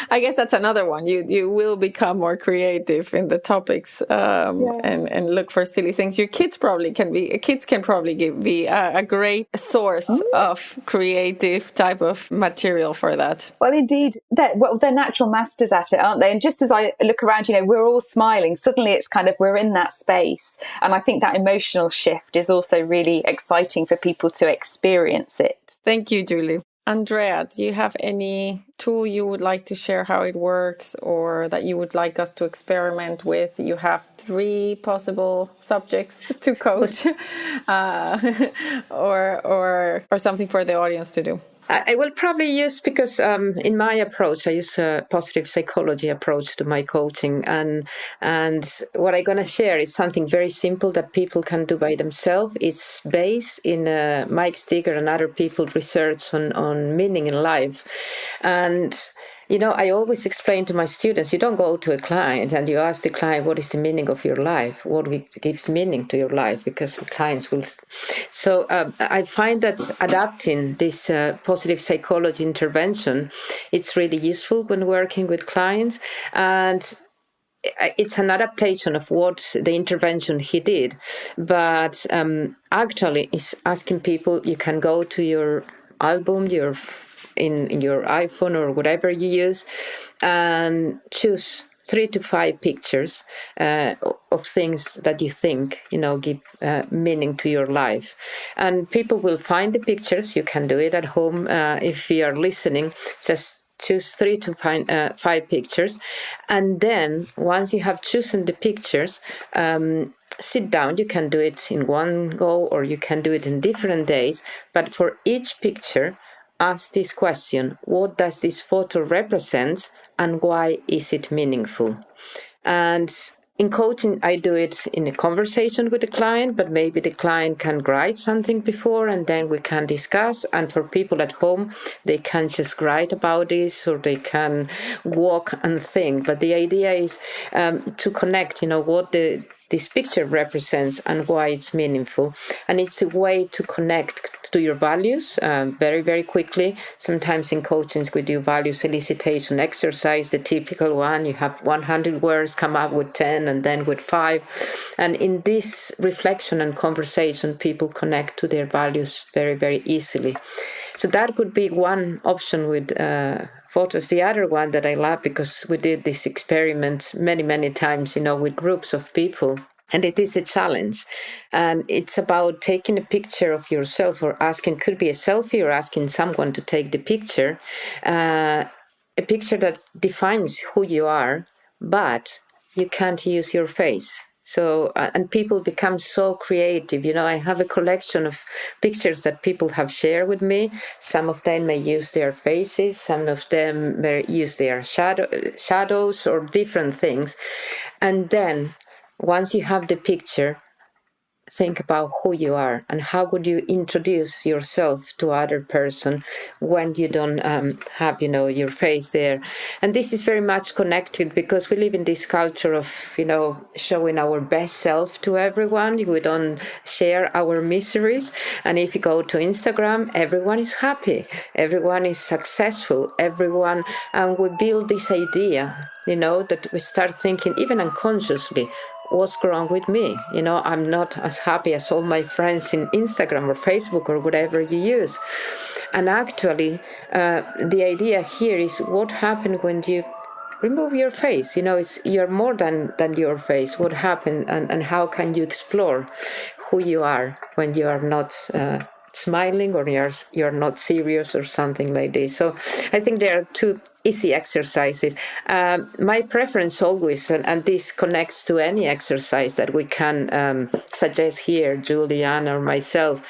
I guess that's another one. You will become more creative in the topics and look for silly things. Your kids can probably be a great source of creative type of material for that. Well, indeed, they're natural masters at it, aren't they? And just as I look around, we're all smiling. Suddenly it's kind of, we're in that space. And I think that emotional shift is also really exciting for people to experience it. Thank you, Julie. Andrea, do you have any tool you would like to share how it works, or that you would like us to experiment with? You have 3 possible subjects to coach or something for the audience to do. I will probably use, because in my approach, I use a positive psychology approach to my coaching. And what I'm going to share is something very simple that people can do by themselves. It's based in Mike Steger and other people's research on meaning in life. And I always explain to my students, you don't go to a client and you ask the client, what is the meaning of your life? What gives meaning to your life? Because clients will. So I find that adapting this positive psychology intervention, it's really useful when working with clients. And it's an adaptation of what the intervention he did. But actually, it's asking people, you can go to your album, in your iPhone or whatever you use, and choose 3 to 5 pictures of things that you think, give meaning to your life. And people will find the pictures. You can do it at home if you are listening. Just choose 3 to 5 pictures. And then once you have chosen the pictures, sit down. You can do it in one go or you can do it in different days. But for each picture, ask this question: what does this photo represent and why is it meaningful? And in coaching, I do it in a conversation with the client, but maybe the client can write something before and then we can discuss. And for people at home, they can just write about this or they can walk and think. But the idea is to connect, what this picture represents and why it's meaningful. And it's a way to connect to your values very, very quickly. Sometimes in coachings, we do value solicitation exercise, the typical one. You have 100 words, come up with 10 and then with 5. And in this reflection and conversation, people connect to their values very, very easily. So that could be one option with photos. The other one that I love, because we did this experiment many, many times, with groups of people. And it is a challenge. And it's about taking a picture of yourself or asking, could be a selfie or asking someone to take the picture, a picture that defines who you are, but you can't use your face. So, and people become so creative. I have a collection of pictures that people have shared with me. Some of them may use their faces, some of them may use their shadows or different things. And then once you have the picture, think about who you are and how would you introduce yourself to other person when you don't have your face there. And this is very much connected because we live in this culture of showing our best self to everyone. We don't share our miseries. And if you go to Instagram, everyone is happy, everyone is successful, everyone, and we build this idea that we start thinking even unconsciously, what's wrong with me? I'm not as happy as all my friends in Instagram or Facebook or whatever you use. And actually, the idea here is what happened when you remove your face. You're more than your face. What happened and how can you explore who you are when you are not smiling or you're not serious or something like this. So I think there are 2 easy exercises. My preference always, and this connects to any exercise that we can suggest here, Julian or myself,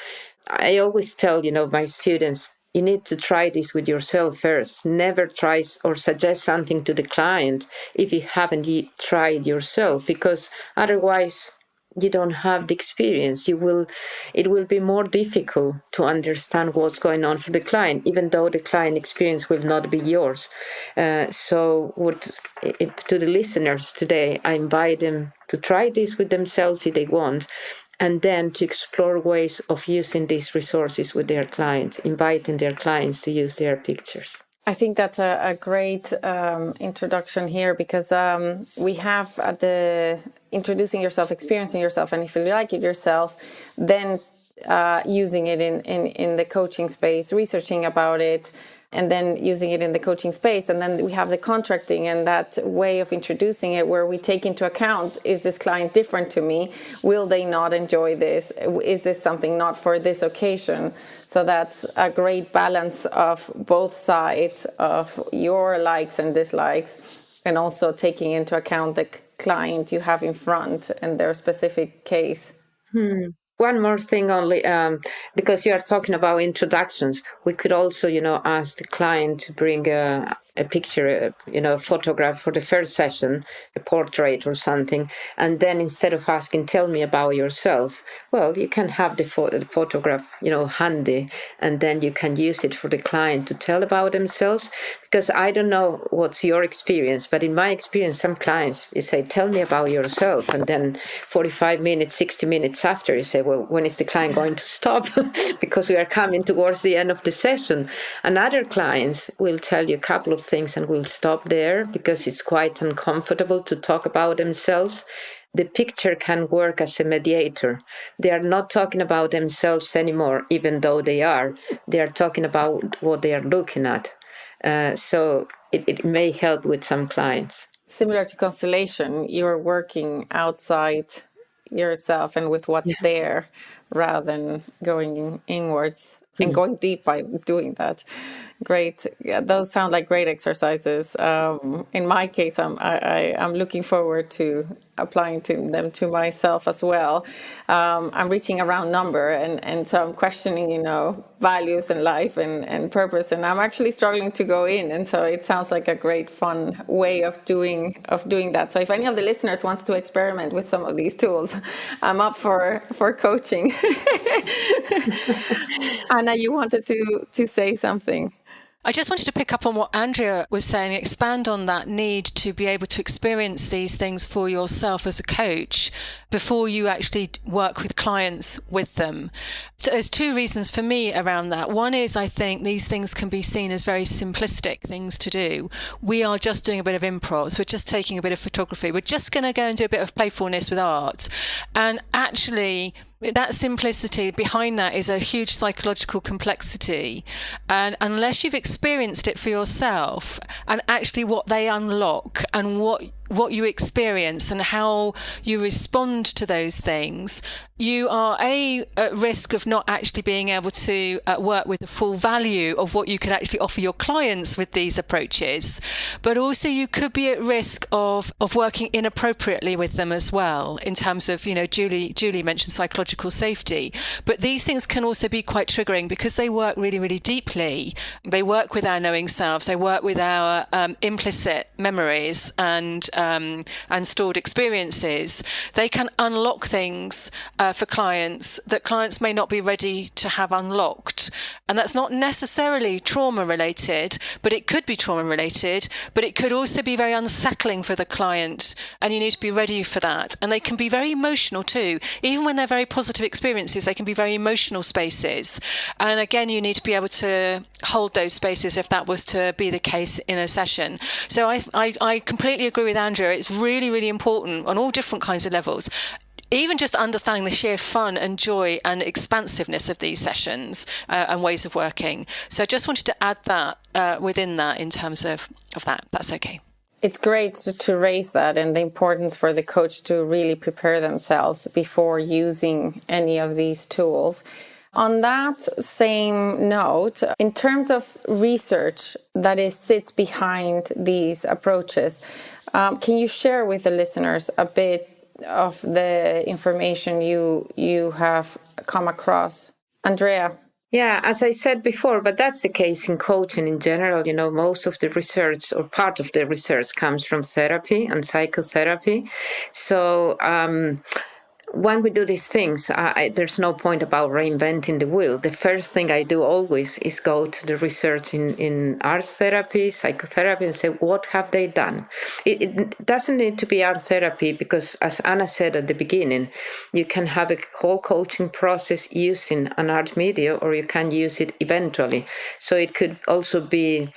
I always tell, my students, you need to try this with yourself first. Never try or suggest something to the client if you haven't tried yourself, because otherwise you don't have the experience. It will be more difficult to understand what's going on for the client, even though the client experience will not be yours. So to the listeners today, I invite them to try this with themselves if they want, and then to explore ways of using these resources with their clients, inviting their clients to use their pictures. I think that's a great introduction here, because we have the introducing yourself, experiencing yourself, and if you like it yourself, then using it in the coaching space, researching about it, and then using it in the coaching space. And then we have the contracting and that way of introducing it where we take into account, is this client different to me? Will they not enjoy this? Is this something not for this occasion? So that's a great balance of both sides of your likes and dislikes, and also taking into account the client you have in front and their specific case. One more thing only, because you are talking about introductions, we could also, ask the client to bring a picture, a photograph for the first session, a portrait or something. And then instead of asking, tell me about yourself, well, you can have the photograph, handy, and then you can use it for the client to tell about themselves. Because I don't know what's your experience, but in my experience, some clients, you say, tell me about yourself. And then 45 minutes, 60 minutes after, you say, well, when is the client going to stop? Because we are coming towards the end of the session. And other clients will tell you a couple of things and will stop there because it's quite uncomfortable to talk about themselves. The picture can work as a mediator. They are not talking about themselves anymore, even though they are. They are talking about what they are looking at. So it may help with some clients. Similar to constellation, you're working outside yourself and with what's there rather than going inwards and going deep by doing that. Great. Yeah, those sound like great exercises. In my case, I'm looking forward to applying them to myself as well. I'm reaching a round number, and so I'm questioning, values in life and purpose, and I'm actually struggling to go in. And so it sounds like a great, fun way of doing that. So if any of the listeners wants to experiment with some of these tools, I'm up for coaching. Anna, you wanted to say something. I just wanted to pick up on what Andrea was saying, expand on that need to be able to experience these things for yourself as a coach before you actually work with clients with them. So there's two reasons for me around that. One is I think these things can be seen as very simplistic things to do. We are just doing a bit of improv. So we're just taking a bit of photography. We're just going to go and do a bit of playfulness with art. And actually, that simplicity behind that is a huge psychological complexity. And unless you've experienced it for yourself and actually what they unlock and what you experience and how you respond to those things, you are at risk of not actually being able to work with the full value of what you could actually offer your clients with these approaches. But also you could be at risk of working inappropriately with them as well, in terms of, Julie mentioned psychological safety. But these things can also be quite triggering because they work really, really deeply. They work with our knowing selves. They work with our implicit memories and stored experiences. They can unlock things for clients that clients may not be ready to have unlocked. And that's not necessarily trauma related, but it could be trauma related, but it could also be very unsettling for the client. And you need to be ready for that. And they can be very emotional too. Even when they're very positive experiences, they can be very emotional spaces. And again, you need to be able to hold those spaces if that was to be the case in a session. So I completely agree with Andrea. It's really, really important on all different kinds of levels. Even just understanding the sheer fun and joy and expansiveness of these sessions and ways of working. So I just wanted to add that within that in terms of that. That's okay. It's great to raise that and the importance for the coach to really prepare themselves before using any of these tools. On that same note, in terms of research that sits behind these approaches, can you share with the listeners a bit of the information you have come across? Andrea? Yeah, as I said before, but that's the case in coaching in general. Most of the research or part of the research comes from therapy and psychotherapy. So when we do these things, there's no point about reinventing the wheel. The first thing I do always is go to the research in art therapy, psychotherapy, and say, what have they done? It doesn't need to be art therapy because, as Anna said at the beginning, you can have a whole coaching process using an art media, or you can use it eventually. So it could also be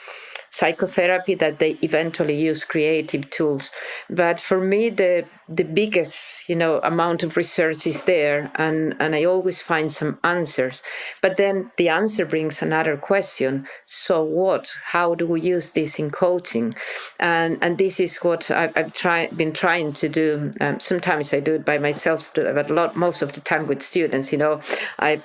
psychotherapy that they eventually use creative tools. But for me, the biggest, amount of research is there, and I always find some answers. But then the answer brings another question. So what? How do we use this in coaching? And this is what I've been trying to do. Sometimes I do it by myself, but most of the time with students. I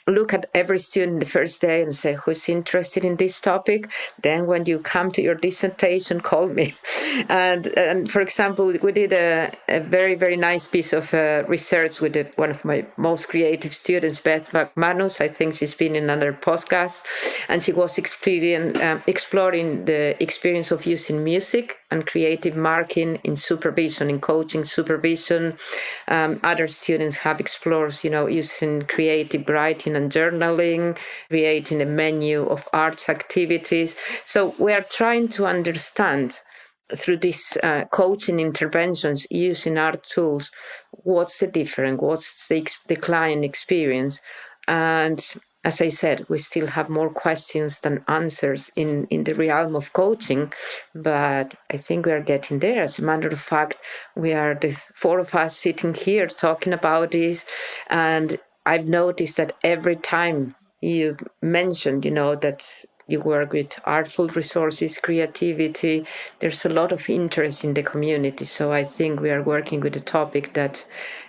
look at every student the first day and say, who's interested in this topic? Then when you come to your dissertation, call me. And for example, we did a very, very nice piece of research with one of my most creative students, Beth McManus. I think she's been in another podcast. And she was exploring the experience of using music and creative marking in supervision, in coaching supervision. Other students have explored, using creative writing and journaling, creating a menu of arts activities. So we are trying to understand through these coaching interventions using art tools, what's the difference, what's the client experience. And as I said, we still have more questions than answers in the realm of coaching, but I think we are getting there. As a matter of fact, we are the four of us sitting here talking about this, and I've noticed that every time you mentioned, that You work with artful resources, creativity. There's a lot of interest in the community. So I think we are working with a topic that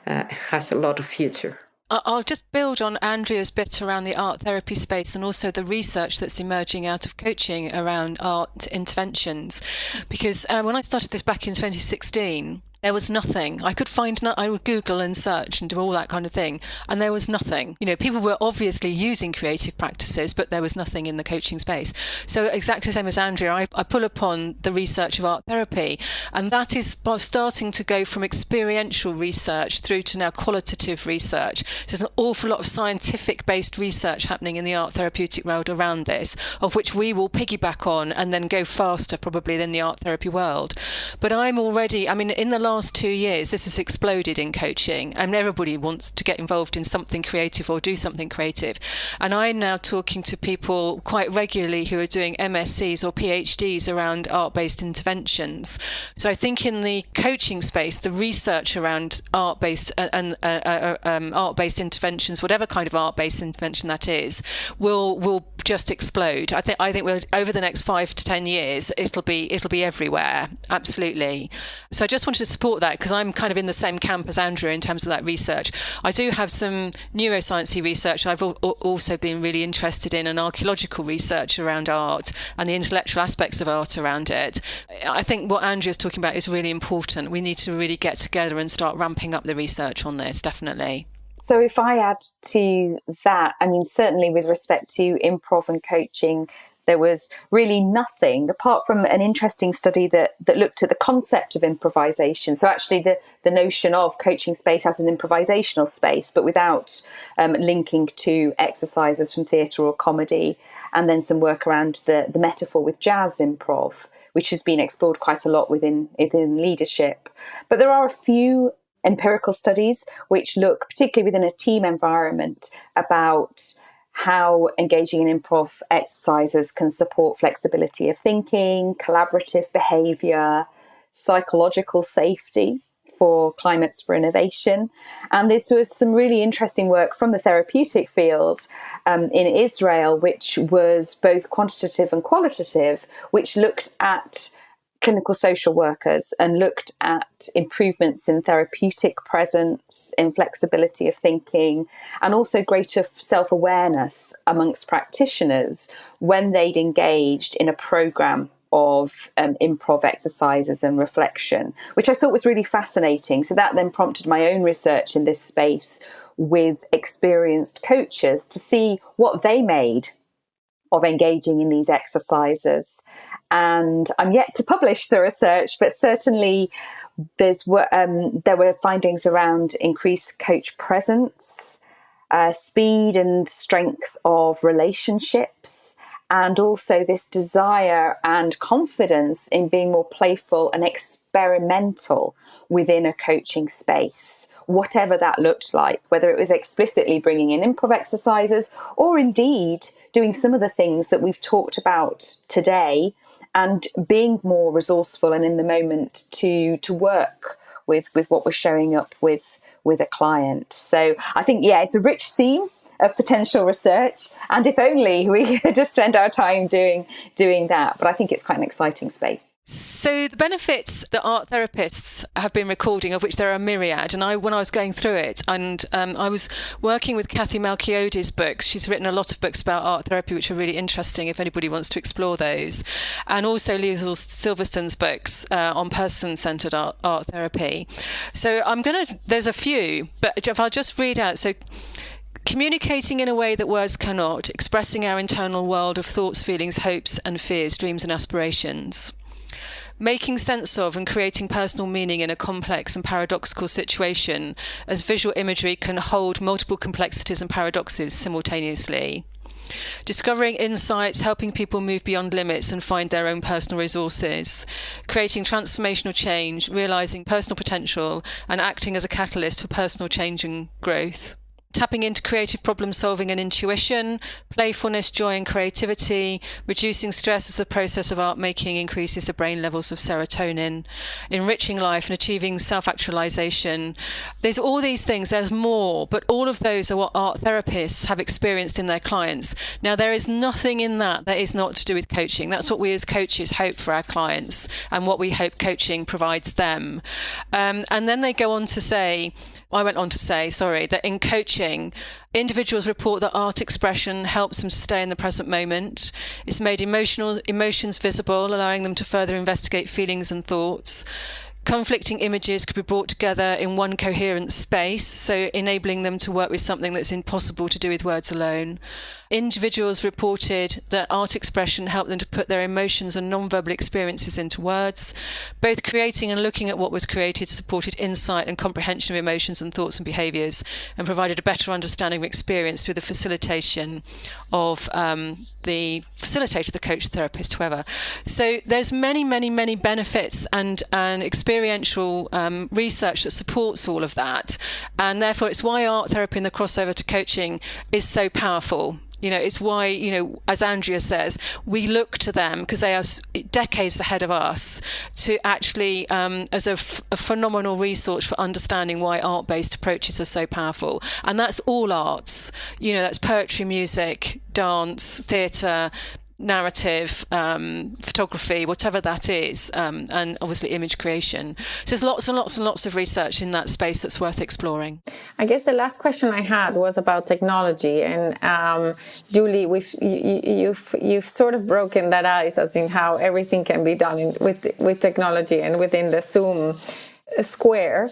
has a lot of future. I'll just build on Andrea's bit around the art therapy space and also the research that's emerging out of coaching around art interventions. Because when I started this back in 2016, there was nothing. I could find, I would Google and search and do all that kind of thing. And there was nothing. People were obviously using creative practices, but there was nothing in the coaching space. So exactly the same as Andrea, I pull upon the research of art therapy. And that is starting to go from experiential research through to now qualitative research. So there's an awful lot of scientific-based research happening in the art therapeutic world around this, of which we will piggyback on and then go faster probably than the art therapy world. But in the last 2 years, this has exploded in coaching, and everybody wants to get involved in something creative or do something creative. And I'm now talking to people quite regularly who are doing MScs or PhDs around art-based interventions. So I think in the coaching space, the research around art-based and art-based interventions, whatever kind of art-based intervention that is, will just explode. I think we'll, over the next 5 to 10 years, it'll be everywhere. Absolutely. So I just wanted to support that because I'm kind of in the same camp as Andrea in terms of that research. I do have some neuroscience-y research I've also been really interested in, and archaeological research around art and the intellectual aspects of art around it. I think what Andrea's talking about is really important. We need to really get together and start ramping up the research on this, definitely. So if I add to that, certainly with respect to improv and coaching, there was really nothing apart from an interesting study that looked at the concept of improvisation. So actually the notion of coaching space as an improvisational space, but without linking to exercises from theatre or comedy, and then some work around the metaphor with jazz improv, which has been explored quite a lot within leadership. But there are a few empirical studies which look, particularly within a team environment, about how engaging in improv exercises can support flexibility of thinking, collaborative behaviour, psychological safety for climates for innovation. And this was some really interesting work from the therapeutic field in Israel, which was both quantitative and qualitative, which looked at clinical social workers and looked at improvements in therapeutic presence, in flexibility of thinking, and also greater self-awareness amongst practitioners when they'd engaged in a programme of improv exercises and reflection, which I thought was really fascinating. So that then prompted my own research in this space with experienced coaches to see what they made of engaging in these exercises. And I'm yet to publish the research, but certainly there were findings around increased coach presence, speed and strength of relationships, and also this desire and confidence in being more playful and experimental within a coaching space, whatever that looked like, whether it was explicitly bringing in improv exercises or indeed doing some of the things that we've talked about today and being more resourceful and in the moment to work with what we're showing up with a client. So I think, it's a rich seam of potential research, and if only we could just spend our time doing that. But I think it's quite an exciting space. So the benefits that art therapists have been recording, of which there are a myriad, and when I was going through it, and I was working with Kathy Malchiodi's books. She's written a lot of books about art therapy, which are really interesting if anybody wants to explore those, and also Liesl Silverstone's books on person-centered art therapy. So there's a few, but if I'll just read out. So, communicating in a way that words cannot, expressing our internal world of thoughts, feelings, hopes and fears, dreams and aspirations. Making sense of and creating personal meaning in a complex and paradoxical situation, as visual imagery can hold multiple complexities and paradoxes simultaneously. Discovering insights, helping people move beyond limits and find their own personal resources. Creating transformational change, realising personal potential and acting as a catalyst for personal change and growth. tapping into creative problem solving and intuition, playfulness, joy and creativity, reducing stress as a process of art making increases the brain levels of serotonin, enriching life and achieving self-actualization. There's all these things, there's more, but all of those are what art therapists have experienced in their clients. Now, there is nothing in that is not to do with coaching. That's what we as coaches hope for our clients and what we hope coaching provides them. And then they go on to say, that in coaching, individuals report that art expression helps them to stay in the present moment. It's made emotions visible, allowing them to further investigate feelings and thoughts. Conflicting images could be brought together in one coherent space, so enabling them to work with something that's impossible to do with words alone. Individuals reported that art expression helped them to put their emotions and non-verbal experiences into words. Both creating and looking at what was created supported insight and comprehension of emotions and thoughts and behaviours, and provided a better understanding of experience through the facilitation of the facilitator, the coach, therapist, whoever. So there's many, many, many benefits and experiential research that supports all of that. And therefore, it's why art therapy and the crossover to coaching is so powerful. It's why, as Andrea says, we look to them because they are decades ahead of us to actually, as a phenomenal resource for understanding why art-based approaches are so powerful. And that's all arts. That's poetry, music, dance, theatre, narrative, photography, whatever that is, and obviously image creation. So there's lots and lots and lots of research in that space that's worth exploring. I guess the last question I had was about technology, and Julie, you've sort of broken that ice as in how everything can be done with technology and within the Zoom square,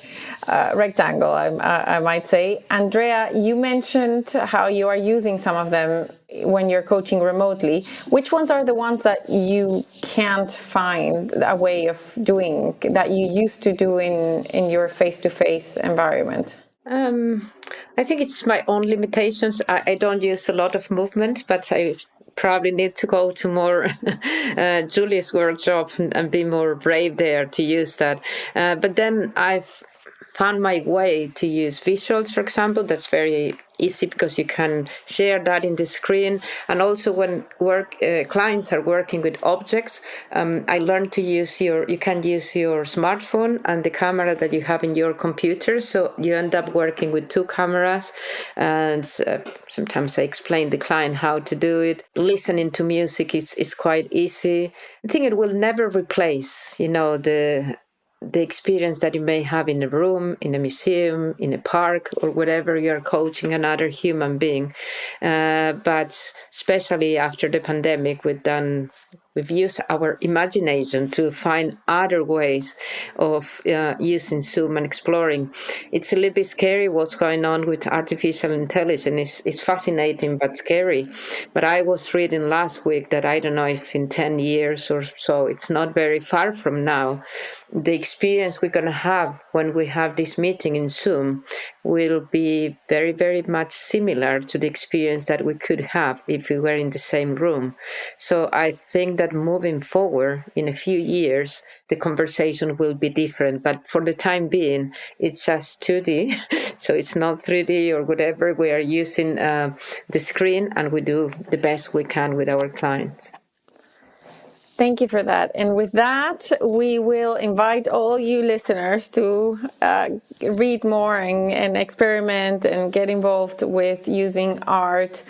rectangle, I might say. Andrea, you mentioned how you are using some of them when you're coaching remotely. Which ones are the ones that you can't find a way of doing that you used to do in your face-to-face environment? I think it's my own limitations. I don't use a lot of movement, but I probably need to go to more Julie's workshop and be more brave there to use that. But then I've found my way to use visuals, for example. That's very easy because you can share that in the screen. And also when clients are working with objects, I learned to use you can use your smartphone and the camera that you have in your computer. So you end up working with two cameras. And sometimes I explain the client how to do it. Listening to music is quite easy. I think it will never replace, the experience that you may have in a room, in a museum, in a park, or wherever you are coaching another human being. But especially after the pandemic, we've used our imagination to find other ways of using Zoom and exploring. It's a little bit scary what's going on with artificial intelligence. It's fascinating but scary. But I was reading last week that I don't know if in 10 years or so, it's not very far from now, the experience we're going to have when we have this meeting in Zoom will be very, very much similar to the experience that we could have if we were in the same room. So I think that moving forward in a few years, the conversation will be different. But for the time being, it's just 2D. So it's not 3D or whatever. We are using the screen and we do the best we can with our clients. Thank you for that. And with that, we will invite all you listeners to read more and experiment and get involved with using art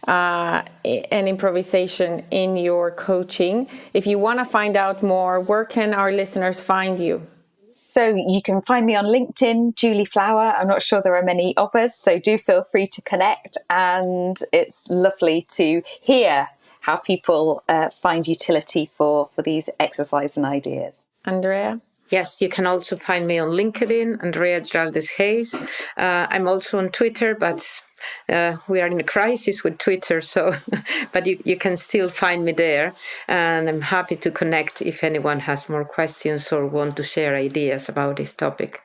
and improvisation in your coaching. If you want to find out more, where can our listeners find you? So you can find me on LinkedIn, Julie Flower. I'm not sure there are many of us, so do feel free to connect. And it's lovely to hear how people find utility for these exercises and ideas. Andrea? Yes, you can also find me on LinkedIn, Andrea Giraldez-Hayes. I'm also on Twitter, but we are in a crisis with Twitter, so but you can still find me there. And I'm happy to connect if anyone has more questions or want to share ideas about this topic.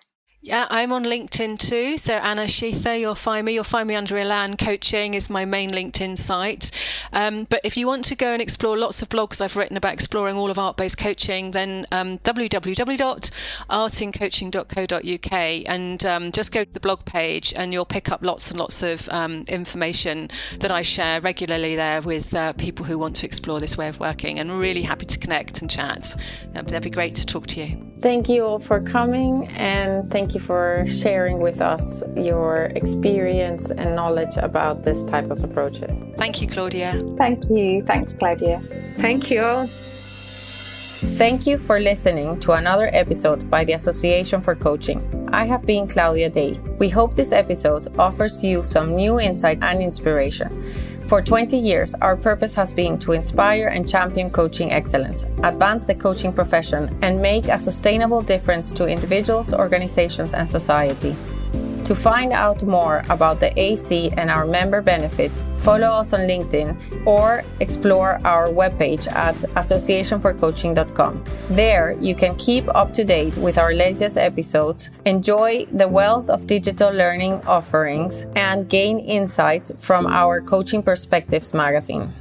Yeah, I'm on LinkedIn too. So Anna Sheather, you'll find me. You'll find me under Elan Coaching is my main LinkedIn site. But if you want to go and explore lots of blogs I've written about exploring all of art-based coaching, then www.artincoaching.co.uk, and just go to the blog page and you'll pick up lots and lots of information that I share regularly there with people who want to explore this way of working, and really happy to connect and chat. That'd be great to talk to you. Thank you all for coming, and thank you for sharing with us your experience and knowledge about this type of approaches. Thank you, Claudia. Thank you. Thanks, Claudia. Thank you all. Thank you for listening to another episode by the Association for Coaching. I have been Claudia Day. We hope this episode offers you some new insight and inspiration. For 20 years, our purpose has been to inspire and champion coaching excellence, advance the coaching profession, and make a sustainable difference to individuals, organizations, and society. To find out more about the AC and our member benefits, follow us on LinkedIn or explore our webpage at associationforcoaching.com. There, you can keep up to date with our latest episodes, enjoy the wealth of digital learning offerings, and gain insights from our Coaching Perspectives magazine.